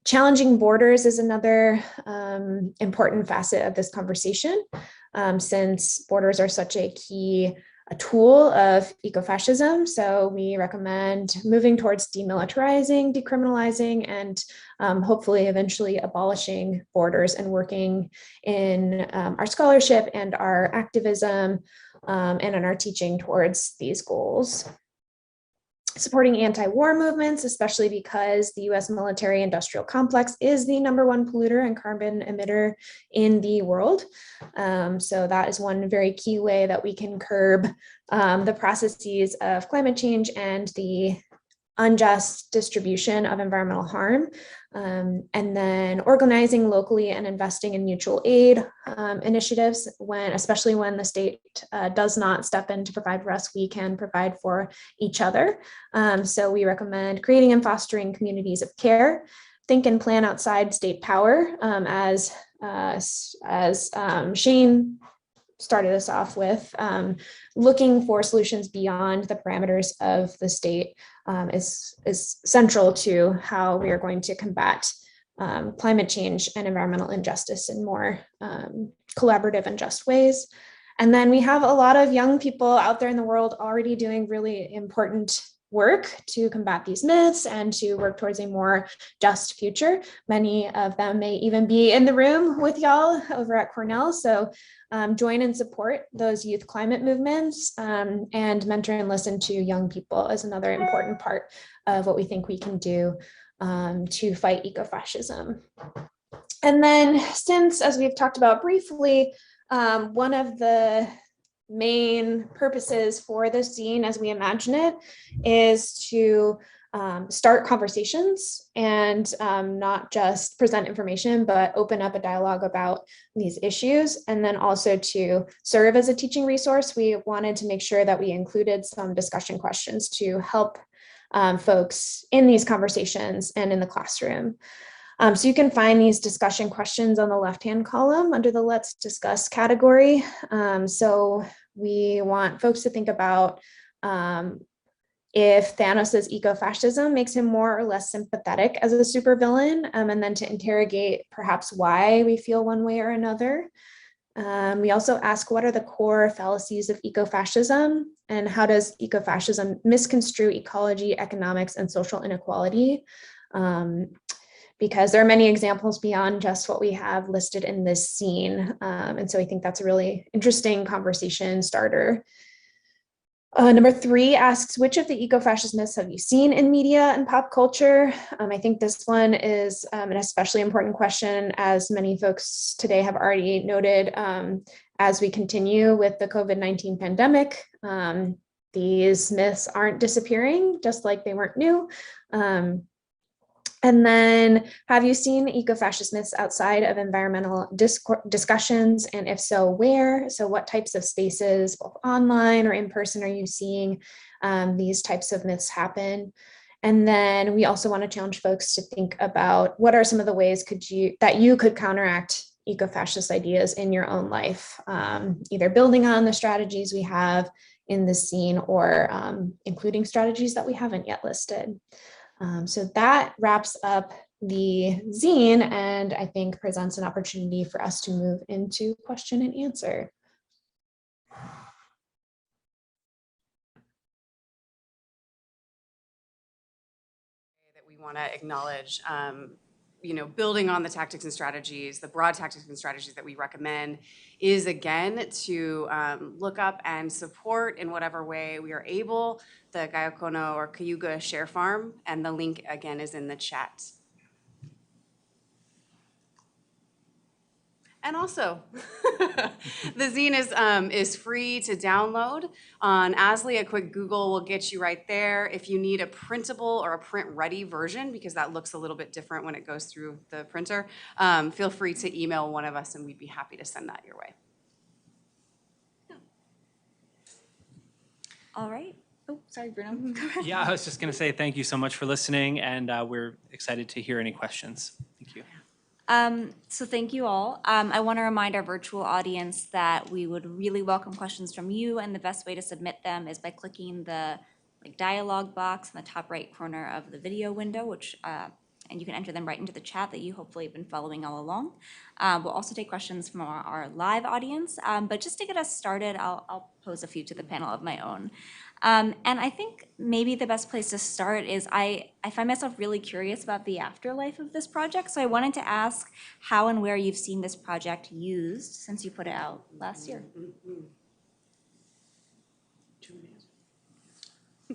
Challenging borders is another important facet of this conversation, since borders are such a key tool of ecofascism. So we recommend moving towards demilitarizing, decriminalizing, and hopefully eventually abolishing borders, and working in our scholarship and our activism and in our teaching towards these goals. supporting anti-war movements, especially because the US military-industrial complex is the #1 polluter and carbon emitter in the world. So that is one very key way that we can curb the processes of climate change and the unjust distribution of environmental harm, and then organizing locally and investing in mutual aid initiatives, especially when the state does not step in to provide for us, we can provide for each other. So we recommend creating and fostering communities of care, think and plan outside state power, as Shane started us off with, looking for solutions beyond the parameters of the state is central to how we are going to combat climate change and environmental injustice in more collaborative and just ways. And then we have a lot of young people out there in the world already doing really important work to combat these myths and to work towards a more just future. Many of them may even be in the room with y'all over at Cornell. So join and support those youth climate movements, and mentor and listen to young people is another important part of what we think we can do to fight ecofascism. And then since, as we've talked about briefly, one of the main purposes for this zine as we imagine it is to start conversations and not just present information, but open up a dialogue about these issues. And then also to serve as a teaching resource, we wanted to make sure that we included some discussion questions to help folks in these conversations and in the classroom. So you can find these discussion questions on the left-hand column under the Let's Discuss category. So we want folks to think about if Thanos' ecofascism makes him more or less sympathetic as a supervillain, and then to interrogate perhaps why we feel one way or another. We also ask, what are the core fallacies of ecofascism, and how does ecofascism misconstrue ecology, economics, and social inequality? Because there are many examples beyond just what we have listed in this scene. And so I think that's a really interesting conversation starter. Number 3 asks, which of the eco-fascist myths have you seen in media and pop culture? I think this one is an especially important question, as many folks today have already noted, as we continue with the COVID-19 pandemic. These myths aren't disappearing, just like they weren't new. And then, have you seen eco-fascist myths outside of environmental discussions? And if so, where? So what types of spaces, both online or in person, are you seeing these types of myths happen? And then we also want to challenge folks to think about what are some of the ways that you could counteract eco-fascist ideas in your own life, either building on the strategies we have in this scene or including strategies that we haven't yet listed. So that wraps up the zine, and I think presents an opportunity for us to move into question and answer. That we want to acknowledge, building on the tactics and strategies, the broad tactics and strategies that we recommend, is again to look up and support in whatever way we are able the Gayokono or Cayuga Share Farm, and the link again is in the chat. And also, the zine is free to download on Asli. A quick Google will get you right there. If you need a printable or a print-ready version, because that looks a little bit different when it goes through the printer, feel free to email one of us, and we'd be happy to send that your way. Yeah. All right. Oh, sorry, Bruno. Yeah, I was just going to say thank you so much for listening, and we're excited to hear any questions. Thank you. So thank you all. I want to remind our virtual audience that we would really welcome questions from you, and the best way to submit them is by clicking the dialog box in the top right corner of the video window, which and you can enter them right into the chat that you hopefully have been following all along. We'll also take questions from our live audience, but just to get us started, I'll pose a few to the panel of my own. And I think maybe the best place to start is I find myself really curious about the afterlife of this project. So I wanted to ask how and where you've seen this project used since you put it out last year.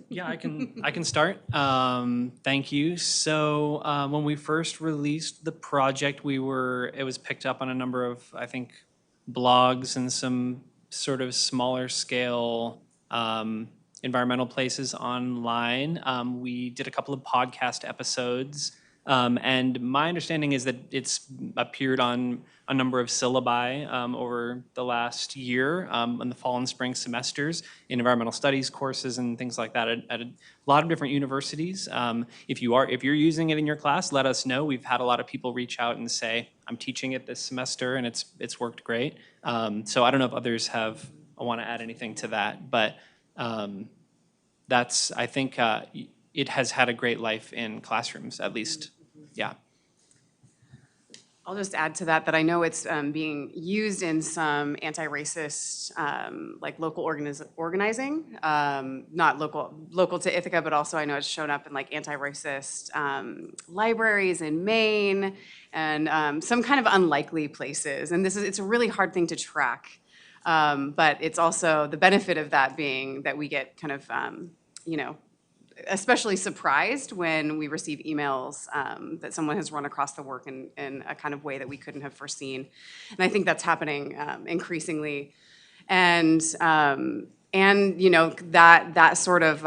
Yeah, I can start. Thank you. So when we first released the project, it was picked up on a number of, I think, blogs and some sort of smaller scale environmental places online. We did a couple of podcast episodes, and my understanding is that it's appeared on a number of syllabi over the last year in the fall and spring semesters in environmental studies courses and things like that at a lot of different universities. If you're using it in your class, let us know. We've had a lot of people reach out and say, "I'm teaching it this semester and it's worked great." So I don't know if others want to add anything to that, but I think it has had a great life in classrooms, at least. Yeah. I'll just add to that I know it's being used in some anti-racist, like local organizing, not local to Ithaca, but also I know it's shown up in like anti-racist libraries in Maine and some kind of unlikely places. And it's a really hard thing to track. But it's also the benefit of that being that we get kind of, especially surprised when we receive emails that someone has run across the work in a kind of way that we couldn't have foreseen. And I think that's happening increasingly. And that sort of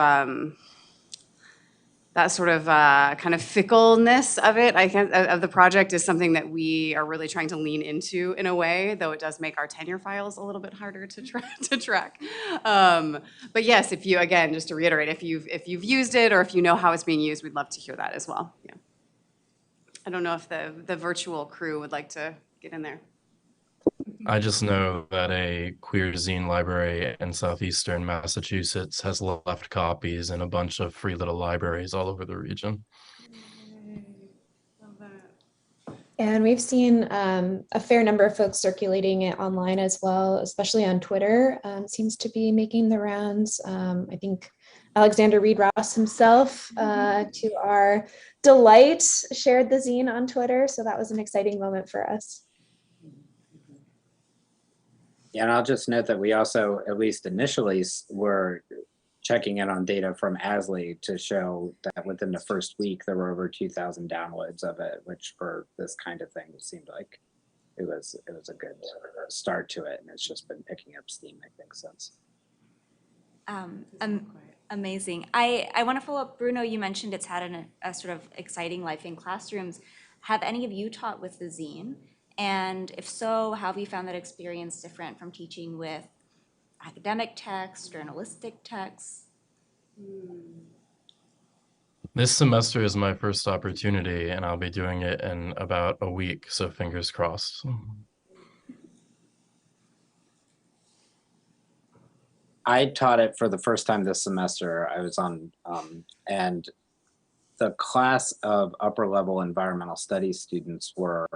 kind of fickleness of it, of the project is something that we are really trying to lean into in a way, though it does make our tenure files a little bit harder to track. But yes, again, just to reiterate, if you've used it or if you know how it's being used, we'd love to hear that as well. Yeah. I don't know if the virtual crew would like to get in there. I just know that a queer zine library in southeastern Massachusetts has left copies in a bunch of free little libraries all over the region. Love that. And we've seen a fair number of folks circulating it online as well, especially on Twitter. Seems to be making the rounds. I think Alexander Reed Ross himself, to our delight, shared the zine on Twitter. So that was an exciting moment for us. Yeah, and I'll just note that we also, at least initially, were checking in on data from ASLI to show that within the first week there were over 2,000 downloads of it, which for this kind of thing seemed like it was a good start to it, and it's just been picking up steam, I think, since. Amazing. I want to follow up, Bruno, you mentioned it's had a sort of exciting life in classrooms. Have any of you taught with the zine? And if so, how have you found that experience different from teaching with academic texts, journalistic texts? This semester is my first opportunity, and I'll be doing it in about a week, so fingers crossed. I taught it for the first time this semester. I was on, and the class of upper level environmental studies students were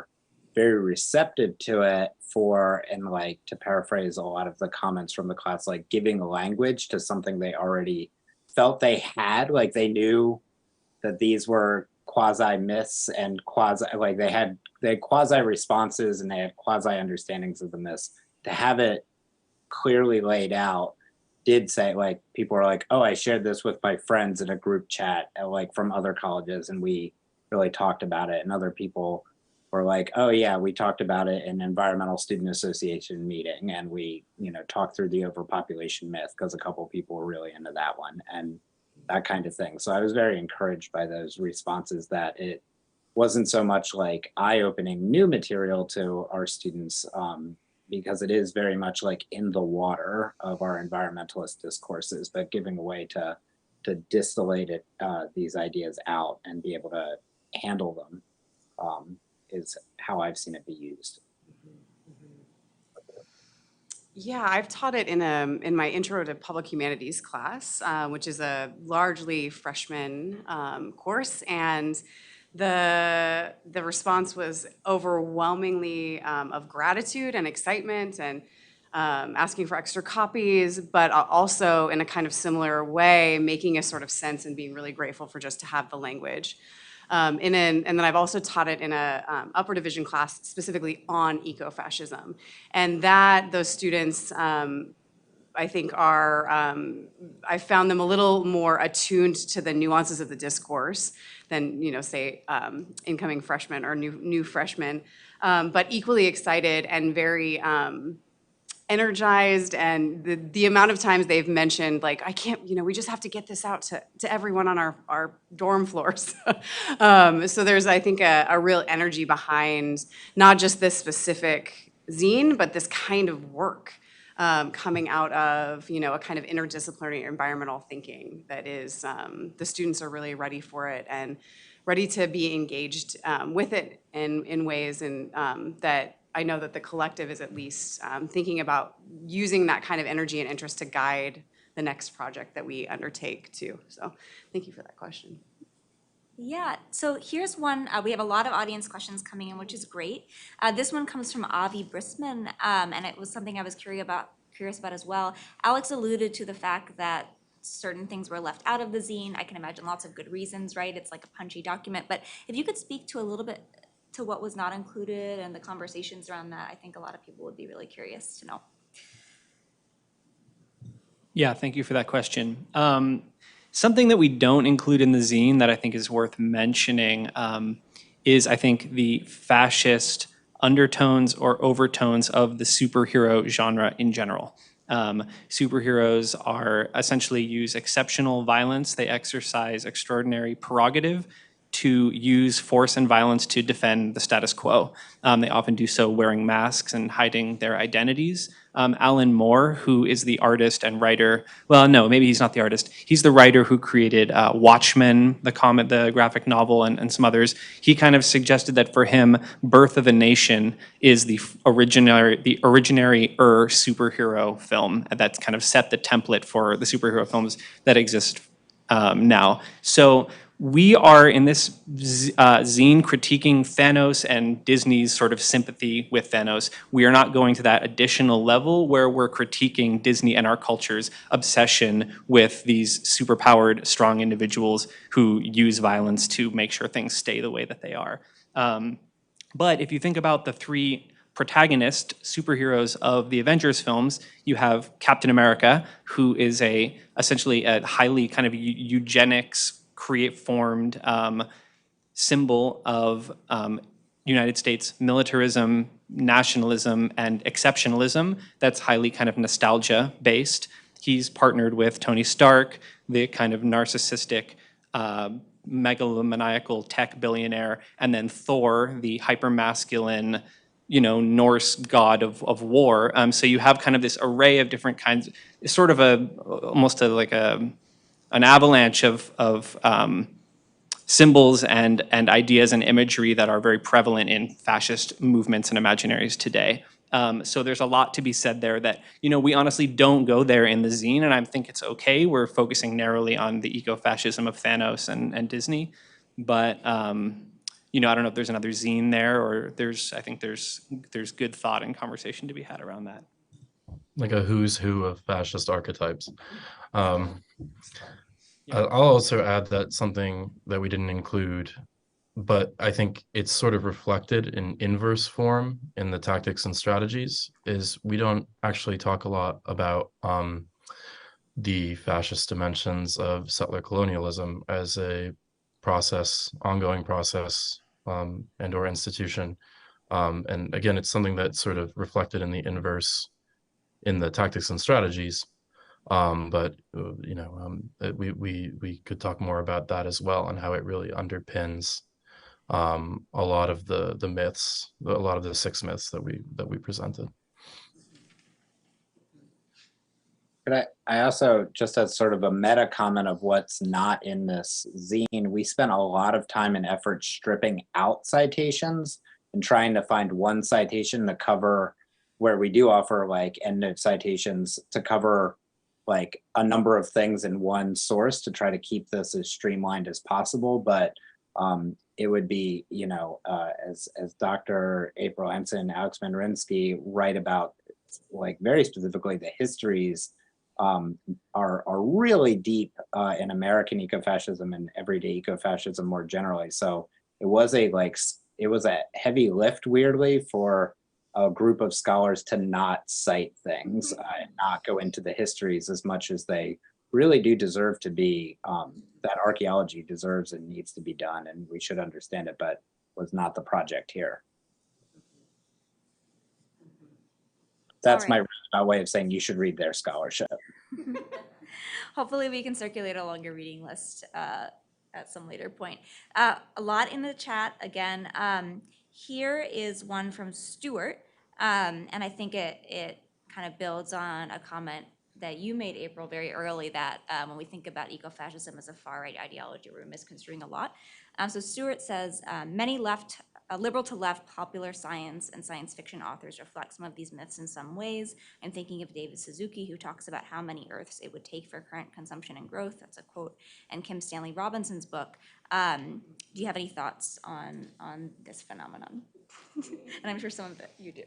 very receptive to it and like, to paraphrase a lot of the comments from the class, like giving language to something they already felt they had, like they knew that these were quasi myths and like they had quasi responses and they had quasi understandings of the myths. To have it clearly laid out did say, like, people were like, oh, I shared this with my friends in a group chat, like from other colleges, and we really talked about it. And other people were like, oh yeah, we talked about it in Environmental Student Association meeting, and we, talked through the overpopulation myth because a couple of people were really into that one and that kind of thing. So I was very encouraged by those responses, that it wasn't so much like eye-opening new material to our students, because it is very much like in the water of our environmentalist discourses, but giving a way to distillate these ideas out and be able to handle them is how I've seen it be used. Yeah, I've taught it in my Intro to Public Humanities class, which is a largely freshman course, and the response was overwhelmingly of gratitude and excitement and asking for extra copies, but also in a kind of similar way, making a sort of sense and being really grateful for just to have the language. And then I've also taught it in a upper division class specifically on ecofascism. And those students I think are, I found them a little more attuned to the nuances of the discourse than, say, incoming freshmen or new freshmen, but equally excited and very energized. And the amount of times they've mentioned, like, I can't, we just have to get this out to everyone on our dorm floors. So there's, I think, a real energy behind not just this specific zine, but this kind of work coming out of, a kind of interdisciplinary environmental thinking that is, the students are really ready for it and ready to be engaged with it in ways that I know that the collective is at least thinking about using that kind of energy and interest to guide the next project that we undertake too. So thank you for that question. Yeah, so here's one. We have a lot of audience questions coming in, which is great. This one comes from Avi Brisman, and it was something I was curious about as well. Alex alluded to the fact that certain things were left out of the zine. I can imagine lots of good reasons, right? It's like a punchy document. But if you could speak to a little bit to what was not included and the conversations around that, I think a lot of people would be really curious to know. Yeah, thank you for that question. Something that we don't include in the zine that I think is worth mentioning is, I think, the fascist undertones or overtones of the superhero genre in general. Superheroes are essentially use exceptional violence. They exercise extraordinary prerogative to use force and violence to defend the status quo. They often do so wearing masks and hiding their identities. Alan Moore, who is the artist and writer, well, no, maybe he's not the artist. He's the writer who created Watchmen, the graphic novel, and some others. He kind of suggested that for him, Birth of a Nation is the originary superhero film that's kind of set the template for the superhero films that exist now. So we are in this zine critiquing Thanos and Disney's sort of sympathy with Thanos. We are not going to that additional level where we're critiquing Disney and our culture's obsession with these superpowered, strong individuals who use violence to make sure things stay the way that they are. But if you think about the three protagonist superheroes of the Avengers films, you have Captain America, who is essentially a highly kind of eugenics formed symbol of United States militarism, nationalism, and exceptionalism that's highly kind of nostalgia based. He's partnered with Tony Stark, the kind of narcissistic megalomaniacal tech billionaire, and then Thor, the hypermasculine, Norse god of war. So you have kind of this array of different kinds, sort of almost like an avalanche of symbols and ideas and imagery that are very prevalent in fascist movements and imaginaries today. So there's a lot to be said there that, we honestly don't go there in the zine, and I think it's okay. We're focusing narrowly on the eco-fascism of Thanos and Disney. But, I don't know if there's another zine there, or I think there's good thought and conversation to be had around that. Like a who's who of fascist archetypes. I'll also add that something that we didn't include, but I think it's sort of reflected in inverse form in the tactics and strategies, is we don't actually talk a lot about the fascist dimensions of settler colonialism as a ongoing process, and or institution. And again, it's something that's sort of reflected in the inverse in the tactics and strategies. But we could talk more about that as well, and how it really underpins a lot of the myths, a lot of the 6 myths that we presented. But I also, just as sort of a meta comment of what's not in this zine, we spent a lot of time and effort stripping out citations and trying to find one citation to cover, where we do offer like endnote citations, to cover like a number of things in one source, to try to keep this as streamlined as possible. But it would be, as Dr. April Anson and Alex Mandarinsky write about, like very specifically, the histories are really deep in American ecofascism and everyday ecofascism more generally. So it was a heavy lift, weirdly, for a group of scholars to not cite things and not go into the histories as much as they really do deserve to be. That archaeology deserves and needs to be done, and we should understand it, but was not the project here. That's my roundabout way of saying you should read their scholarship. Hopefully we can circulate a longer reading list at some later point. A lot in the chat again. Here is one from Stuart, and I think it kind of builds on a comment that you made, April, very early, that when we think about ecofascism as a far-right ideology, we're misconstruing a lot. So Stuart says, many liberal to left popular science and science fiction authors reflect some of these myths in some ways. I'm thinking of David Suzuki, who talks about how many Earths it would take for current consumption and growth. That's a quote. And Kim Stanley Robinson's book. Do you have any thoughts on this phenomenon? And I'm sure some of it you do.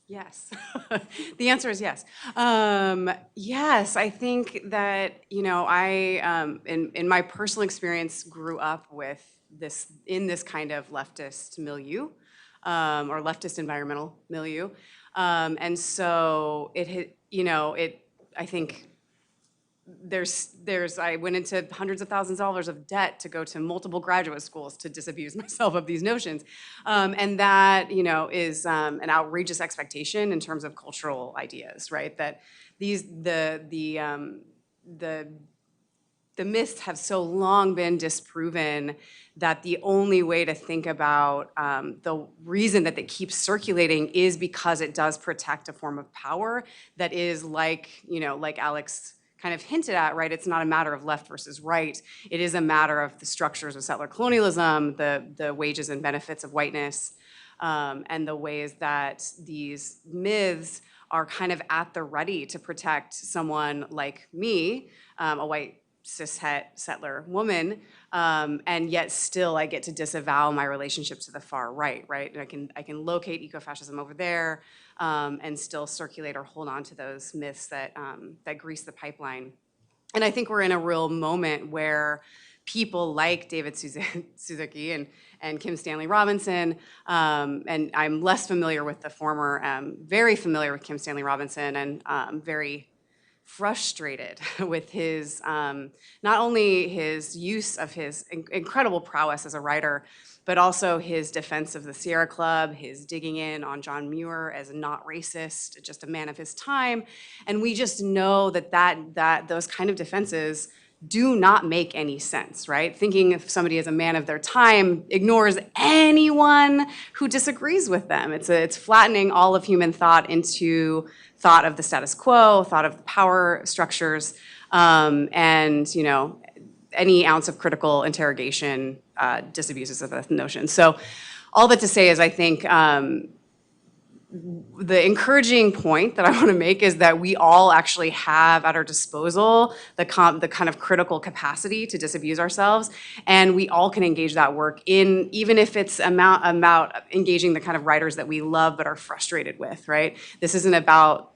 Yes, the answer is yes. Yes, I think that, I, in my personal experience, grew up with in this kind of leftist milieu, or leftist environmental milieu. And so I think I went into hundreds of thousands of dollars of debt to go to multiple graduate schools to disabuse myself of these notions. And that, is an outrageous expectation in terms of cultural ideas, right? That the myths have so long been disproven that the only way to think about the reason that they keep circulating is because it does protect a form of power that is like Alex kind of hinted at, right? It's not a matter of left versus right. It is a matter of the structures of settler colonialism, the wages and benefits of whiteness, and the ways that these myths are kind of at the ready to protect someone like me, a white cishet settler woman, and yet still I get to disavow my relationship to the far right, right? And I can locate ecofascism over there, and still circulate or hold on to those myths that grease the pipeline. And I think we're in a real moment where people like David Suzuki and Kim Stanley Robinson, and I'm less familiar with the former, very familiar with Kim Stanley Robinson, and very frustrated with his, not only his use of his incredible prowess as a writer, but also his defense of the Sierra Club, his digging in on John Muir as not racist, just a man of his time. And we just know that those kind of defenses do not make any sense, right? Thinking of somebody as a man of their time ignores anyone who disagrees with them. It's flattening all of human thought into thought of the status quo, thought of the power structures, and any ounce of critical interrogation disabuses of the notion. So all that to say is I think the encouraging point that I want to make is that we all actually have at our disposal the kind of critical capacity to disabuse ourselves, and we all can engage that work in, even if it's about engaging the kind of writers that we love but are frustrated with, right? This isn't about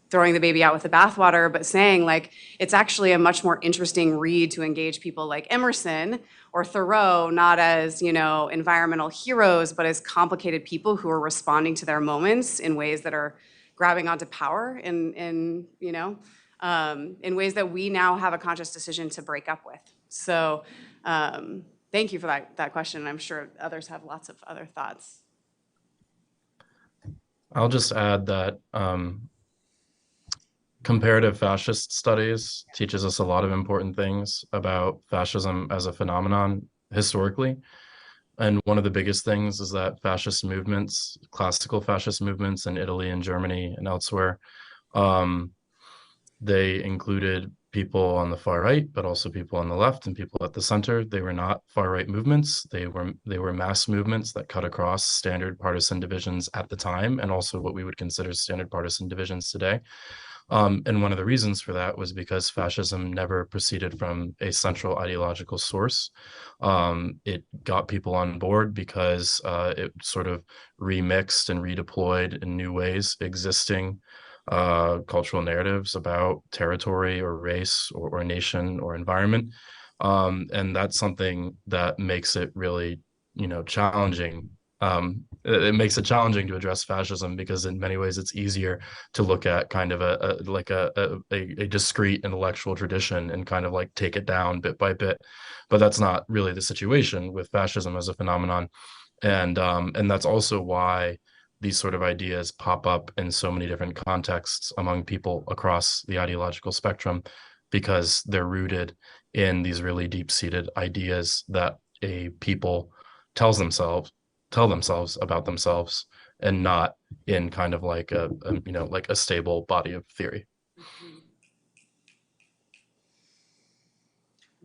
throwing the baby out with the bathwater, but saying like, it's actually a much more interesting read to engage people like Emerson or Thoreau, not as, environmental heroes, but as complicated people who are responding to their moments in ways that are grabbing onto power in ways that we now have a conscious decision to break up with. So thank you for that question. I'm sure others have lots of other thoughts. I'll just add that comparative fascist studies teaches us a lot of important things about fascism as a phenomenon historically. And one of the biggest things is that fascist movements, classical fascist movements in Italy and Germany and elsewhere, they included people on the far right, but also people on the left and people at the center. They were not far right movements. They were mass movements that cut across standard partisan divisions at the time, and also what we would consider standard partisan divisions today. And one of the reasons for that was because fascism never proceeded from a central ideological source. It got people on board because it sort of remixed and redeployed in new ways existing cultural narratives about territory or race or nation or environment. And that's something that makes it really, challenging. It makes it challenging to address fascism because in many ways it's easier to look at kind of a discrete intellectual tradition and kind of like take it down bit by bit. But that's not really the situation with fascism as a phenomenon. And that's also why these sort of ideas pop up in so many different contexts among people across the ideological spectrum, because they're rooted in these really deep-seated ideas that a people tell themselves about themselves, and not in kind of like like a stable body of theory.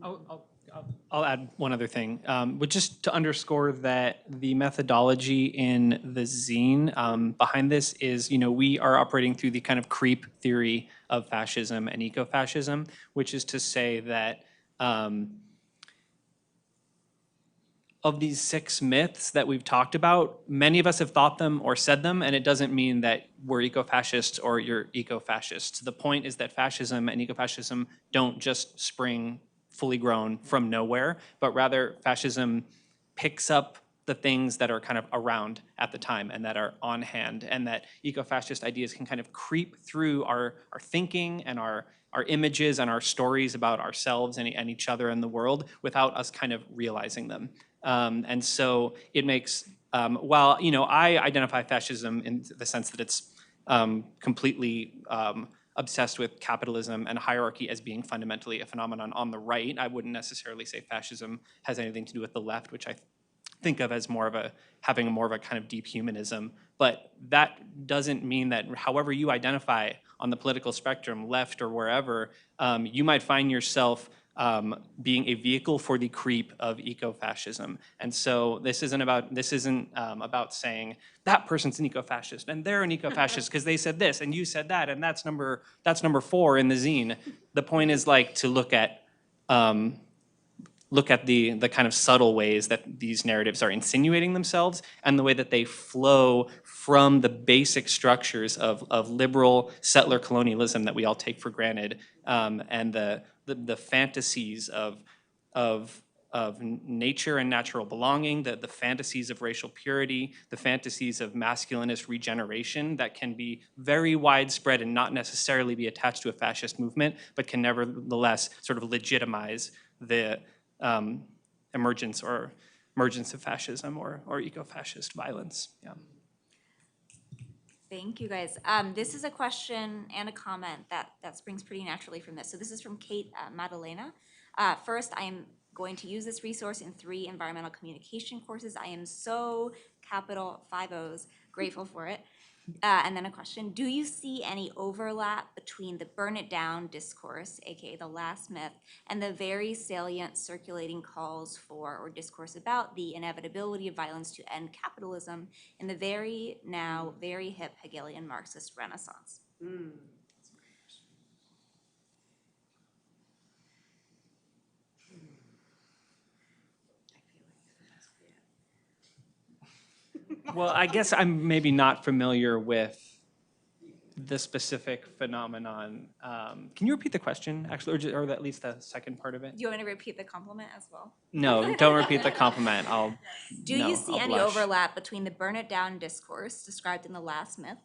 I'll add one other thing, but just to underscore that the methodology in the zine behind this is, we are operating through the kind of creep theory of fascism and ecofascism, which is to say that of these 6 myths that we've talked about, many of us have thought them or said them, and it doesn't mean that we're eco-fascists or you're eco-fascists. The point is that fascism and ecofascism don't just spring fully grown from nowhere, but rather fascism picks up the things that are kind of around at the time and that are on hand, and that eco-fascist ideas can kind of creep through our thinking and our images and our stories about ourselves and each other and the world without us kind of realizing them. And so it makes, while, I identify fascism in the sense that it's completely obsessed with capitalism and hierarchy as being fundamentally a phenomenon on the right. I wouldn't necessarily say fascism has anything to do with the left, which I think of as having more of a kind of deep humanism. But that doesn't mean that however you identify on the political spectrum, left or wherever, you might find yourself being a vehicle for the creep of ecofascism. And so this isn't about saying that person's an ecofascist and they're an ecofascist because they said this and you said that and that's number 4 in the zine. The point is like to look at the kind of subtle ways that these narratives are insinuating themselves and the way that they flow from the basic structures of liberal settler colonialism that we all take for granted, and the fantasies of nature and natural belonging, the fantasies of racial purity, the fantasies of masculinist regeneration that can be very widespread and not necessarily be attached to a fascist movement, but can nevertheless sort of legitimize the emergence of fascism or eco-fascist violence. Yeah. Thank you, guys. This is a question and a comment that springs pretty naturally from this. So this is from Kate Madalena. First, I am going to use this resource in 3 environmental communication courses. I am so, capital 5 O's, grateful for it. And then a question, do you see any overlap between the burn it down discourse, aka the last myth, and the very salient circulating calls for or discourse about the inevitability of violence to end capitalism in the very hip Hegelian Marxist Renaissance? Well, I guess I'm maybe not familiar with the specific phenomenon. Can you repeat the question, actually, or at least the second part of it? Do you want me to repeat the compliment as well? No, don't repeat the compliment. Do you see any overlap between the burn it down discourse described in the last myth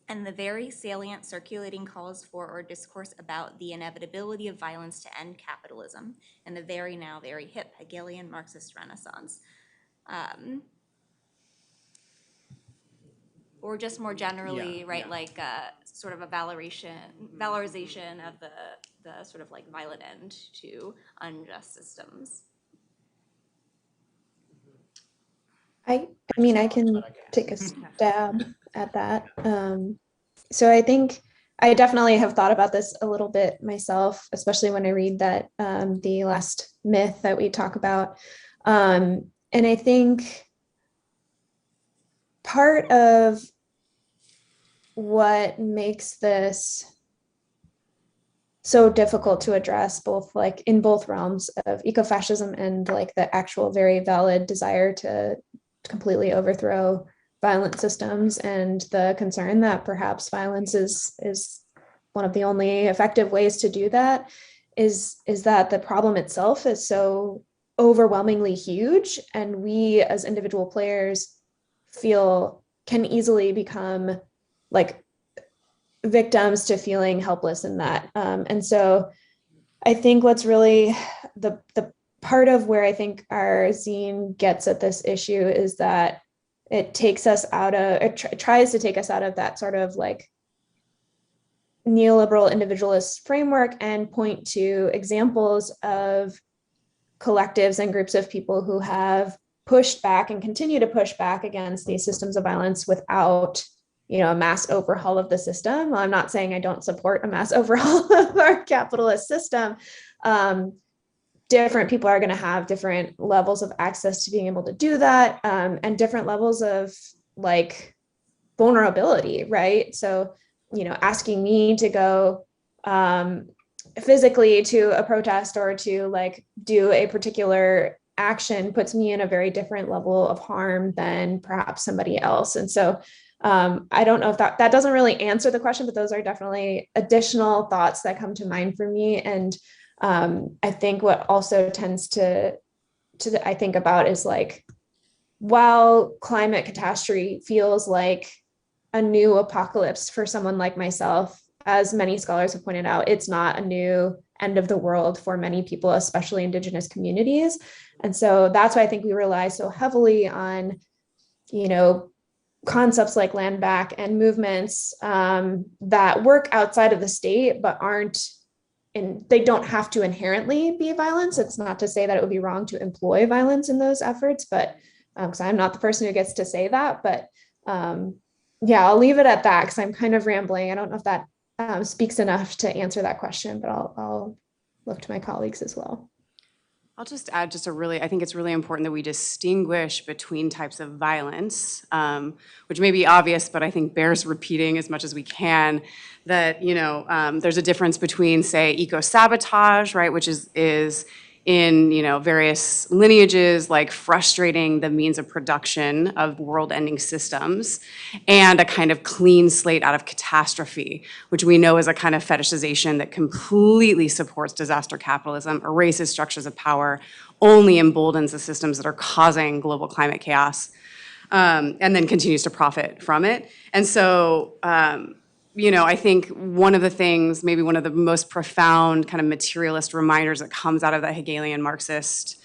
and the very salient circulating calls for or discourse about the inevitability of violence to end capitalism in the very hip Hegelian Marxist Renaissance? Or just more generally, like sort of a valorization of the sort of like violent end to unjust systems. I mean, I can take a stab at that. So I think I definitely have thought about this a little bit myself, especially when I read that the last myth that we talk about. And I think part of what makes this so difficult to address, both like in both realms of ecofascism and like the actual very valid desire to completely overthrow violent systems, and the concern that perhaps violence is one of the only effective ways to do that, is that the problem itself is so overwhelmingly huge, and we as individual players can easily become like victims to feeling helpless in that. And so I think what's really the part of where I think our zine gets at this issue is that it takes us out of, tries to take us out of that sort of like neoliberal individualist framework and point to examples of collectives and groups of people who have pushed back and continue to push back against these systems of violence without, a mass overhaul of the system. I'm not saying I don't support a mass overhaul of our capitalist system. Different people are going to have different levels of access to being able to do that, and different levels of like vulnerability, right? So, asking me to go physically to a protest or to like do a particular action puts me in a very different level of harm than perhaps somebody else. And so I don't know if that doesn't really answer the question, but those are definitely additional thoughts that come to mind for me. And I think what also tends to I think about is like, while climate catastrophe feels like a new apocalypse for someone like myself, as many scholars have pointed out, it's not a new end of the world for many people, especially Indigenous communities. And so that's why I think we rely so heavily on, concepts like land back and movements that work outside of the state, but they don't have to inherently be violence. It's not to say that it would be wrong to employ violence in those efforts, but because I'm not the person who gets to say that, but yeah, I'll leave it at that because I'm kind of rambling. I don't know if that speaks enough to answer that question, but I'll look to my colleagues as well. I'll just add I think it's really important that we distinguish between types of violence, which may be obvious, but I think bears repeating as much as we can, that, there's a difference between, say, eco-sabotage, right, which is in, various lineages, like frustrating the means of production of world-ending systems, and a kind of clean slate out of catastrophe, which we know is a kind of fetishization that completely supports disaster capitalism, erases structures of power, only emboldens the systems that are causing global climate chaos, and then continues to profit from it. And so, I think one of the things, maybe one of the most profound kind of materialist reminders that comes out of that Hegelian Marxist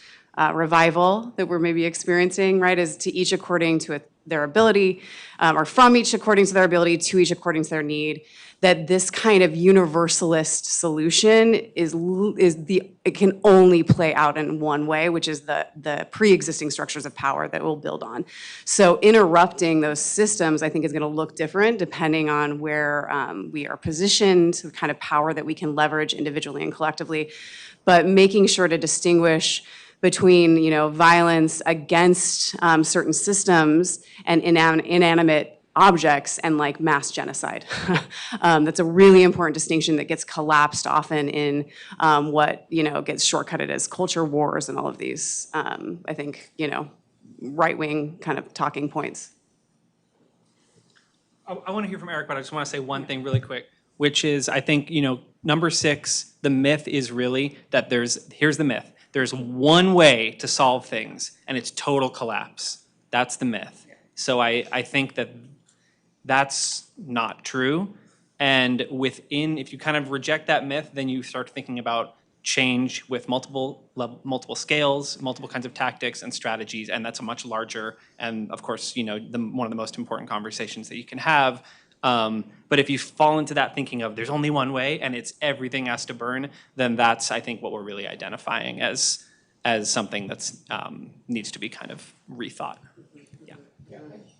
revival that we're maybe experiencing, right, is to each according to their ability, or from each according to their ability, to each according to their need, that this kind of universalist solution it can only play out in one way, which is the pre-existing structures of power that we'll build on. So interrupting those systems, I think, is going to look different depending on where we are positioned, the kind of power that we can leverage individually and collectively, but making sure to distinguish between, violence against certain systems and inanimate objects and like mass genocide. That's a really important distinction that gets collapsed often in what, gets shortcutted as culture wars and all of these, I think, right-wing kind of talking points. I want to hear from Eric, but I just want to say one thing really quick, which is I think, number 6, the myth is really that here's the myth. There's one way to solve things, and it's total collapse. That's the myth. So I think that's not true. And if you kind of reject that myth, then you start thinking about change with multiple scales, multiple kinds of tactics and strategies, and that's a much larger and, of course, one of the most important conversations that you can have. But if you fall into that thinking of there's only one way and it's everything has to burn, then that's, I think, what we're really identifying as something that's needs to be kind of rethought. Yeah,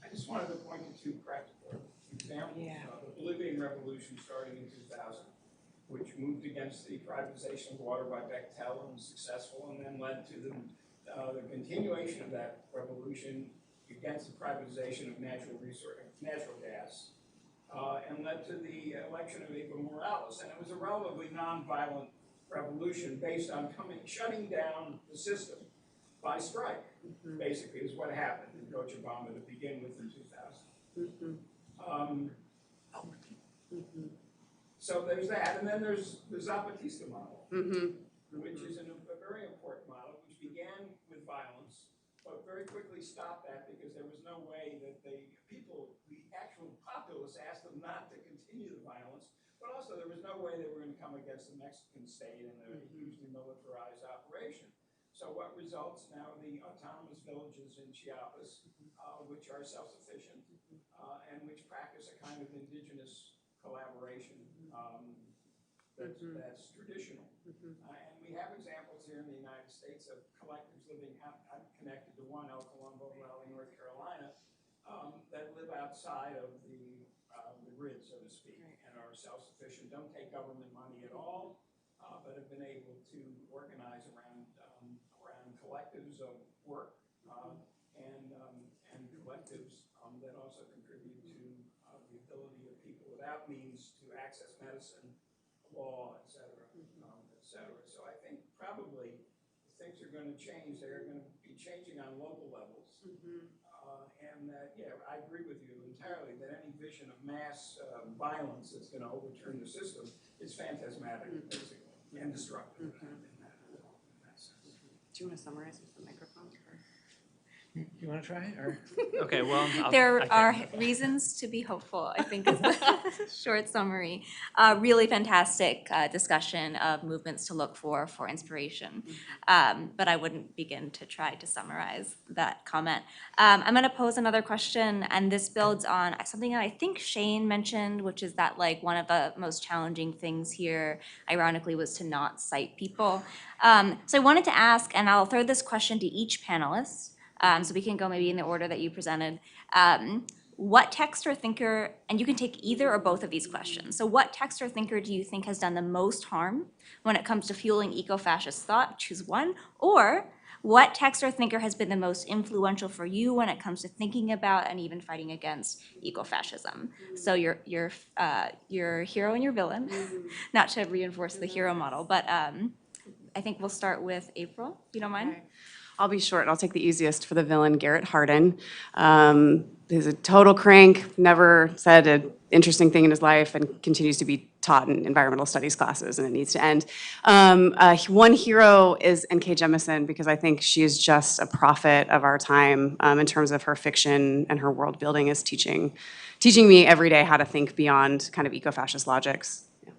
I just wanted to point to 2 practical examples. The Bolivian Revolution starting in 2000, which moved against the privatization of water by Bechtel and was successful, and then led to the continuation of that revolution against the privatization of natural gas, and led to the election of Evo Morales. And it was a relatively nonviolent revolution based on shutting down the system by strike, basically, is what happened in Cochabamba to begin with in 2000. So there's that, and then there's the Zapatista model, Mm-hmm. which is a very important model, which began with violence, but very quickly stopped that because there was no way that the actual populace asked them not to continue the violence, but also there was no way they were going to come against the Mexican state in a hugely militarized operation. So what results now, the autonomous villages in Chiapas, which are self-sufficient and which practice a kind of indigenous collaboration that's traditional. And we have examples here in the United States of collectives living out. I'm connected to one, El Colombo Valley, North Carolina, that live outside of the grid, so to speak, and are self-sufficient, don't take government money at all, but have been able to organize around collectives of work and collectives that also contribute to the ability of people without means to access medicine, law, et cetera, et cetera. So I think probably things are going to change. They're going to be changing on local levels. And yeah, I agree with you entirely that any vision of mass violence that's going to overturn the system is phantasmatic, basically, and destructive in that sense. Do you want to summarize with the microphone? You want to try it? Or? Okay, well, There I are can. reasons to be hopeful, I think is the short summary. Really fantastic discussion of movements to look for inspiration. But I wouldn't begin to try to summarize that comment. I'm going to pose another question, and this builds on something that I think Shane mentioned, which is that like one of the most challenging things here, ironically, was to not cite people. So I wanted to ask, and I'll throw this question to each panelist, so we can go maybe in the order that you presented. What text or thinker, and you can take either or both of these questions. So what text or thinker do you think has done the most harm when it comes to fueling eco-fascist thought? Choose one. Or what text or thinker has been the most influential for you when it comes to thinking about and even fighting against eco-fascism? So your hero and your villain, not to reinforce the hero model, but I think we'll start with April, if you don't mind. Okay. I'll be short. I'll take the easiest for the villain, Garrett Hardin. He's a total crank, never said an interesting thing in his life, and continues to be taught in environmental studies classes, and it needs to end. One hero is N.K. Jemisin, because I think she is just a prophet of our time in terms of her fiction and her world building is teaching me every day how to think beyond kind of eco-fascist logics. Yeah.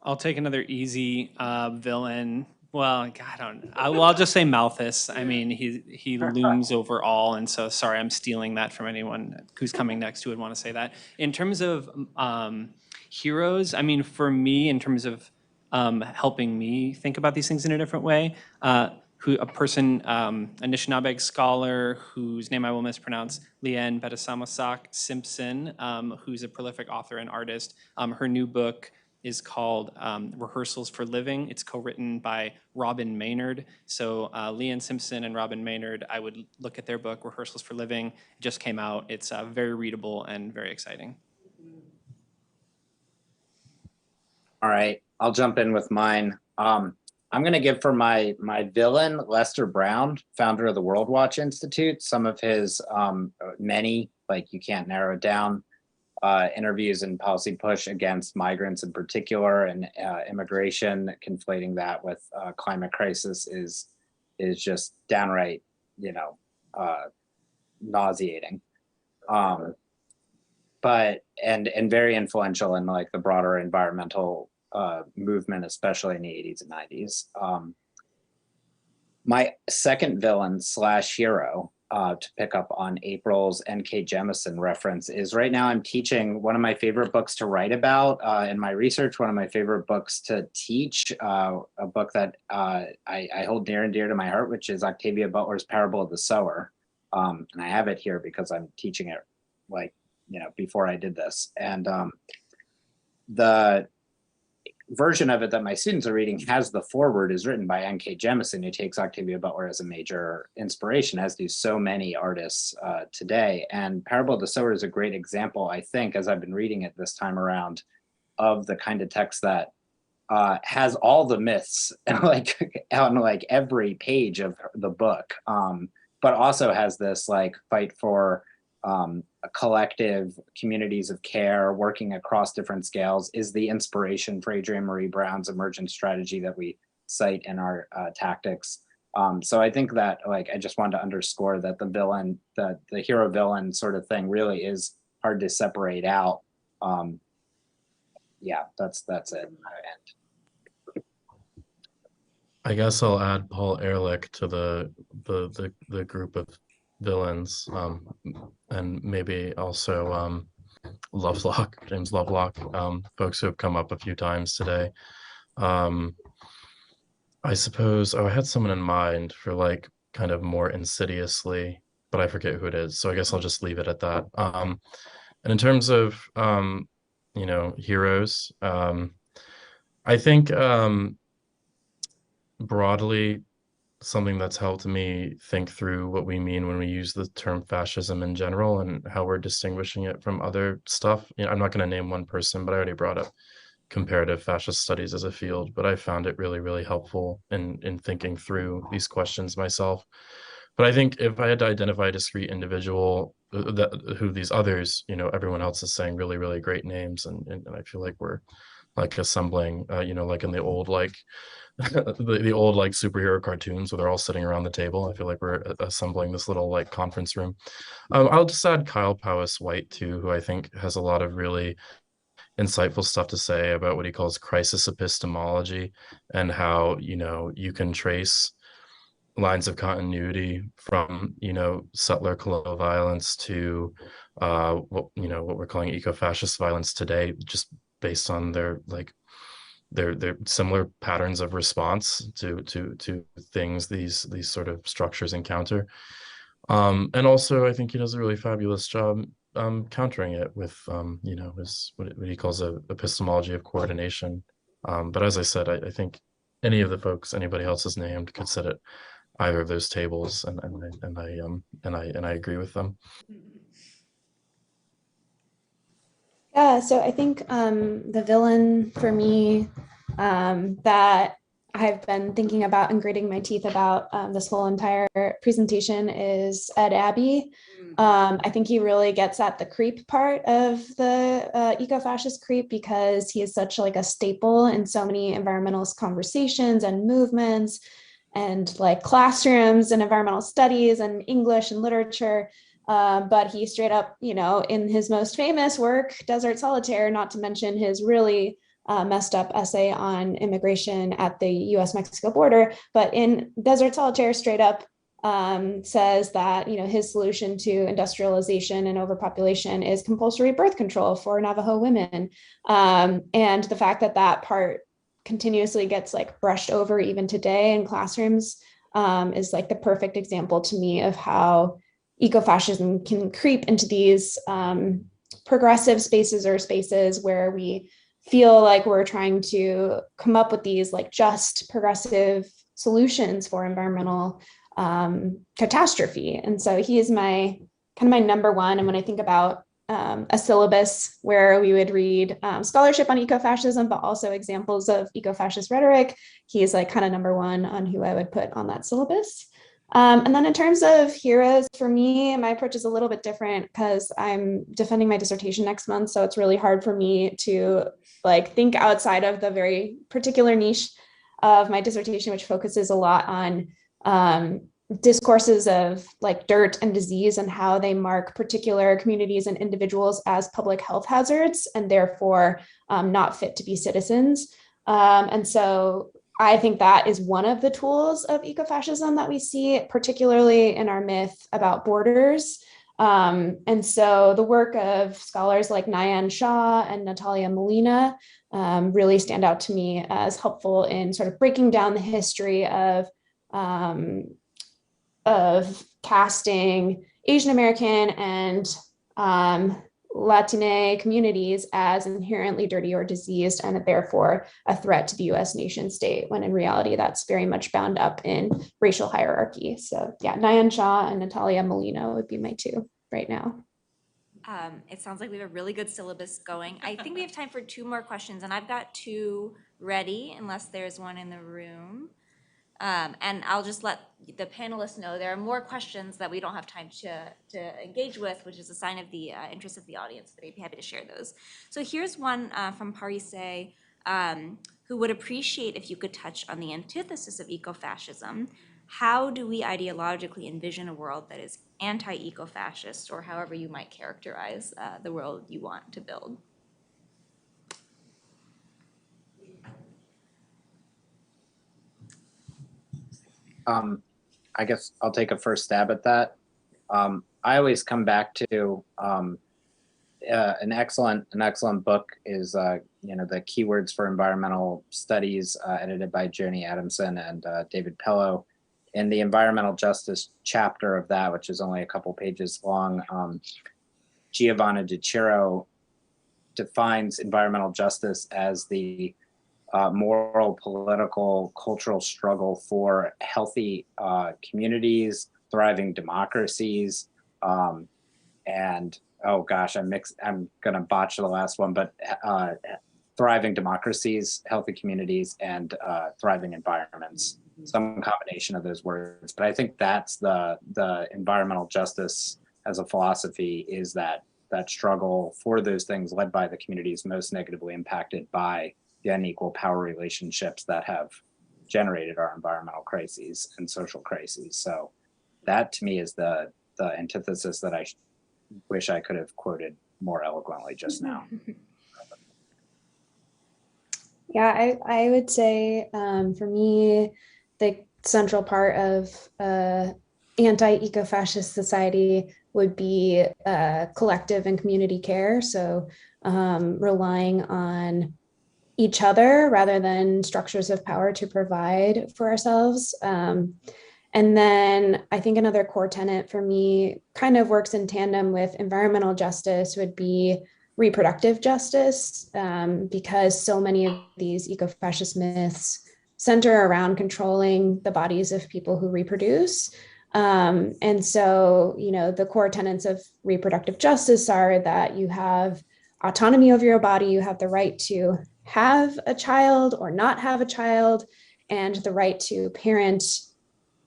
I'll take another easy villain. Well, God, I'll just say Malthus. I mean, he looms over all, and so sorry, I'm stealing that from anyone who's coming next who would want to say that. In terms of heroes, I mean, for me, in terms of helping me think about these things in a different way, a Anishinaabe scholar whose name I will mispronounce, Leanne Betesamosak Simpson, who's a prolific author and artist. Her new book is called Rehearsals for Living. It's co-written by Robin Maynard. So Leanne Simpson and Robin Maynard, I would look at their book, Rehearsals for Living. It just came out. It's very readable and very exciting. All right, I'll jump in with mine. I'm going to give for my villain, Lester Brown, founder of the World Watch Institute, some of his many, like you can't narrow it down, interviews and policy push against migrants in particular, and immigration, conflating that with climate crisis is just downright, nauseating. But very influential in like the broader environmental movement, especially in the 80s and 90s. My second villain / hero, to pick up on April's N.K. Jemisin reference, is right now I'm teaching one of my favorite books to write about in my research, one of my favorite books to teach, a book that I hold near and dear to my heart, which is Octavia Butler's Parable of the Sower. And I have it here because I'm teaching it before I did this. And the version of it that my students are reading has the foreword is written by N.K. Jemisin, who takes Octavia Butler as a major inspiration, as do so many artists today. And Parable of the Sower is a great example, I think, as I've been reading it this time around, of the kind of text that has all the myths on like every page of the book, but also has this like fight for collective communities of care working across different scales is the inspiration for Adrienne Marie Brown's emergent strategy that we cite in our tactics. So I think that, like, I just wanted to underscore that the villain, the hero villain sort of thing really is hard to separate out. Yeah, that's it. I guess I'll add Paul Ehrlich to the group of villains, and maybe also Lovelock, James Lovelock, folks who have come up a few times today. I suppose, oh, I had someone in mind for like kind of more insidiously, but I forget who it is. So I guess I'll just leave it at that. And in terms of, heroes, I think broadly, something that's helped me think through what we mean when we use the term fascism in general and how we're distinguishing it from other stuff. I'm not going to name one person, but I already brought up comparative fascist studies as a field, but I found it really, really helpful in thinking through these questions myself. But I think if I had to identify a discrete individual, who these others, everyone else is saying really, really great names, and I feel like we're like assembling, like in the old the old like superhero cartoons where they're all sitting around the table. I feel like we're assembling this little like conference room. I'll just add Kyle Powys White too, who I think has a lot of really insightful stuff to say about what he calls crisis epistemology and how, you can trace lines of continuity from, settler colonial violence to what we're calling eco-fascist violence today, just based on their similar patterns of response to things these sort of structures encounter. And also I think he does a really fabulous job countering it with his what he calls a epistemology of coordination. But as I said, I think any of the folks anybody else has named could sit at either of those tables, and I agree with them. Yeah, so I think the villain for me that I've been thinking about and gritting my teeth about this whole entire presentation is Ed Abbey. I think he really gets at the creep part of the eco-fascist creep because he is such like a staple in so many environmentalist conversations and movements and like classrooms and environmental studies and English and literature. But he straight up, in his most famous work, Desert Solitaire, not to mention his really messed up essay on immigration at the US-Mexico border, but in Desert Solitaire straight up says that, his solution to industrialization and overpopulation is compulsory birth control for Navajo women. And the fact that that part continuously gets like brushed over even today in classrooms is like the perfect example to me of how ecofascism can creep into these progressive spaces or spaces where we feel like we're trying to come up with these like just progressive solutions for environmental catastrophe. And so he is my number one. And when I think about a syllabus where we would read scholarship on ecofascism, but also examples of ecofascist rhetoric, he is like kind of number one on who I would put on that syllabus. And then in terms of heroes, for me, my approach is a little bit different because I'm defending my dissertation next month. So it's really hard for me to like think outside of the very particular niche of my dissertation, which focuses a lot on discourses of like dirt and disease and how they mark particular communities and individuals as public health hazards and therefore not fit to be citizens. And so I think that is one of the tools of ecofascism that we see, particularly in our myth about borders. And so the work of scholars like Nyan Shah and Natalia Molina really stand out to me as helpful in sort of breaking down the history of casting Asian American and Latine communities as inherently dirty or diseased and therefore a threat to the US nation state, when in reality that's very much bound up in racial hierarchy. So yeah, Nyan Shah and Natalia Molina would be my two right now. It sounds like we have a really good syllabus going. I think we have time for 2 more questions, and I've got 2 ready unless there's one in the room. And I'll just let the panelists know there are more questions that we don't have time to engage with, which is a sign of the interest of the audience, but I'd be happy to share those. So here's one from Parise, who would appreciate if you could touch on the antithesis of ecofascism. How do we ideologically envision a world that is anti-ecofascist, or however you might characterize the world you want to build? I guess I'll take a first stab at that. I always come back to an excellent book is the Keywords for Environmental Studies, edited by Joni Adamson and David Pello. In the environmental justice chapter of that, which is only a couple pages long, Giovanna Di Ciro defines environmental justice as the moral, political, cultural struggle for healthy communities, thriving democracies, and oh gosh, I'm gonna botch the last one, but thriving democracies, healthy communities, and thriving environments. Some combination of those words, but I think that's the environmental justice as a philosophy, is that struggle for those things led by the communities most negatively impacted by the unequal power relationships that have generated our environmental crises and social crises. So that to me is the antithesis that I wish I could have quoted more eloquently just now. Yeah, I would say for me, the central part of anti-eco-fascist society would be collective and community care. So relying on each other rather than structures of power to provide for ourselves. And then I think another core tenet for me kind of works in tandem with environmental justice would be reproductive justice, because so many of these eco-fascist myths center around controlling the bodies of people who reproduce. And so, the core tenets of reproductive justice are that you have autonomy over your body, you have the right to have a child or not have a child, and the right to parent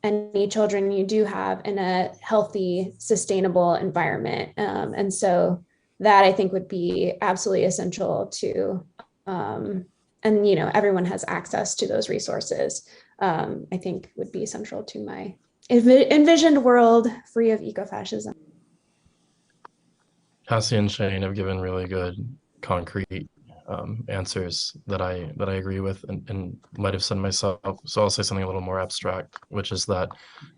any children you do have in a healthy, sustainable environment. And so that I think would be absolutely essential to, and everyone has access to those resources. I think would be central to my envisioned world free of ecofascism. Cassie and Shane have given really good, concrete answers that I agree with and might have said myself. So I'll say something a little more abstract, which is that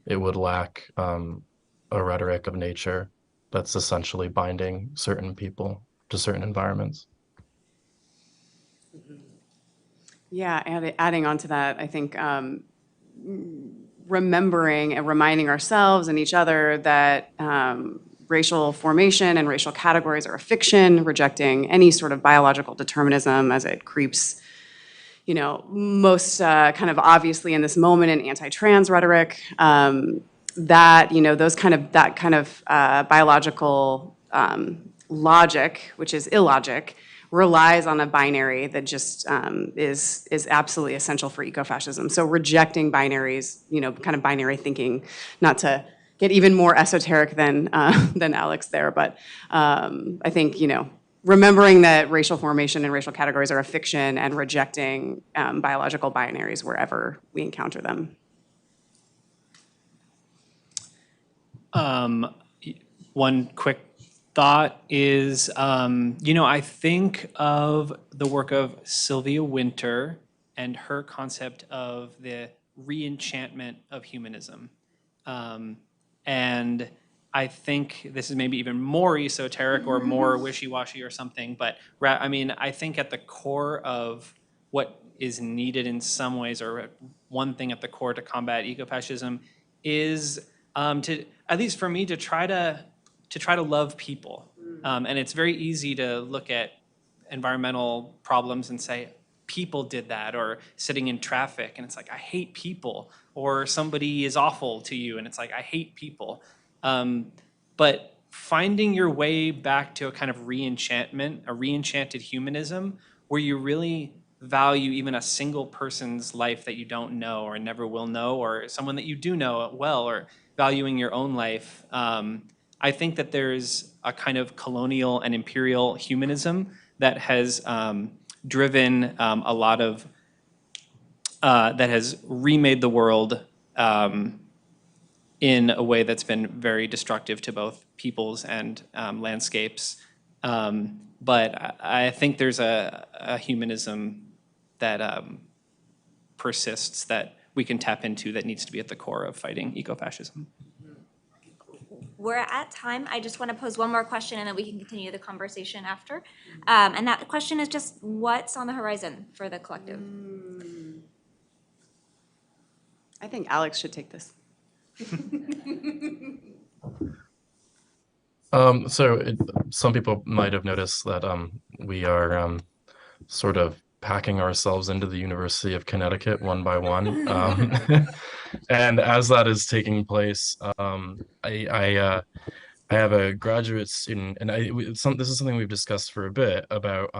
it would lack a rhetoric of nature that's essentially binding certain people to certain environments. Yeah, and adding on to that, I think remembering and reminding ourselves and each other that racial formation and racial categories are a fiction, rejecting any sort of biological determinism as it creeps, most kind of obviously in this moment in anti-trans rhetoric, that kind of biological logic, which is illogic, relies on a binary that just is absolutely essential for ecofascism. So rejecting binaries, kind of binary thinking, not to get even more esoteric than Alex there, but I think, remembering that racial formation and racial categories are a fiction and rejecting biological binaries wherever we encounter them. One quick thought is, I think of the work of Sylvia Wynter and her concept of the re-enchantment of humanism. And I think this is maybe even more esoteric or more wishy-washy or something, but I think at the core of what is needed in some ways, or one thing at the core to combat ecofascism, is to, at least for me, to try to love people. And it's very easy to look at environmental problems and say, people did that, or sitting in traffic, and it's like, I hate people, or somebody is awful to you, and it's like, I hate people. But finding your way back to a kind of re-enchantment, a re-enchanted humanism, where you really value even a single person's life that you don't know or never will know, or someone that you do know well, or valuing your own life. I think that there's a kind of colonial and imperial humanism that has driven a lot of, that has remade the world in a way that's been very destructive to both peoples and landscapes. But I think there's a humanism that persists that we can tap into that needs to be at the core of fighting ecofascism. We're at time. I just want to pose one more question and then we can continue the conversation after. And that question is just what's on the horizon for the collective? I think Alex should take this. Some people might have noticed that we are sort of packing ourselves into the University of Connecticut one by one. And as that is taking place, I have a graduate student, and this is something we've discussed for a bit about,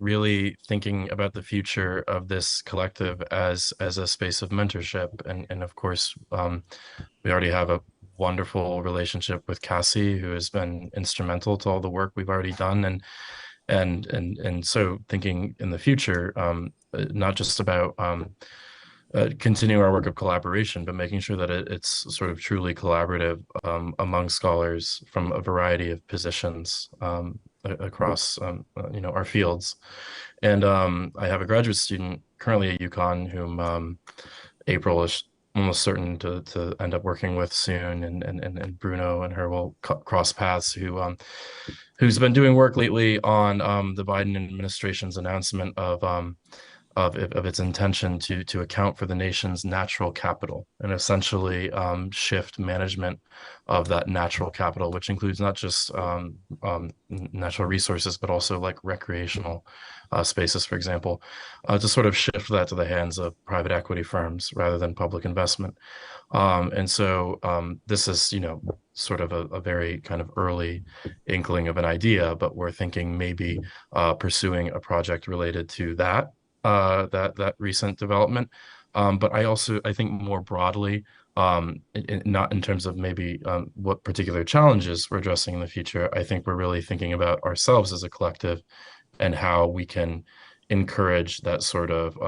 really thinking about the future of this collective as a space of mentorship. And of course, we already have a wonderful relationship with Cassie, who has been instrumental to all the work we've already done. And so thinking in the future, not just about continue our work of collaboration, but making sure that it's sort of truly collaborative among scholars from a variety of positions across our fields. And I have a graduate student currently at UConn whom April is almost certain to end up working with soon, and Bruno and her will cross paths, who's been doing work lately on the Biden administration's announcement of its intention to account for the nation's natural capital and essentially shift management of that natural capital, which includes not just natural resources, but also like recreational spaces, for example, to sort of shift that to the hands of private equity firms rather than public investment. And so this is, sort of a very kind of early inkling of an idea, but we're thinking maybe pursuing a project related to that recent development. But I think more broadly, not in terms of maybe what particular challenges we're addressing in the future. I think we're really thinking about ourselves as a collective and how we can encourage that sort of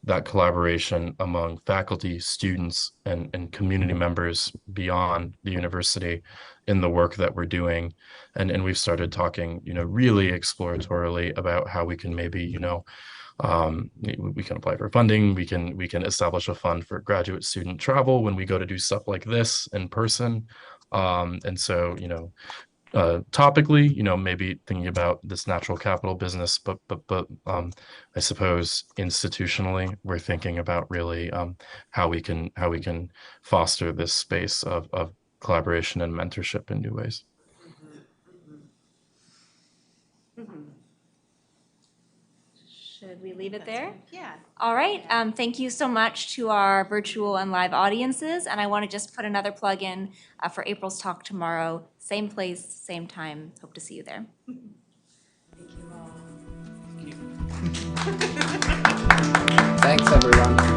that collaboration among faculty, students, and community members beyond the university in the work that we're doing. And we've started talking, really exploratorily about how we can maybe, we can apply for funding. We can establish a fund for graduate student travel when we go to do stuff like this in person. And so, topically, maybe thinking about this natural capital business, but I suppose institutionally, we're thinking about really how we can foster this space of collaboration and mentorship in new ways. Should we leave it there? Yeah. All right. Thank you so much to our virtual and live audiences. And I want to just put another plug in for April's talk tomorrow. Same place, same time. Hope to see you there. Thanks, everyone.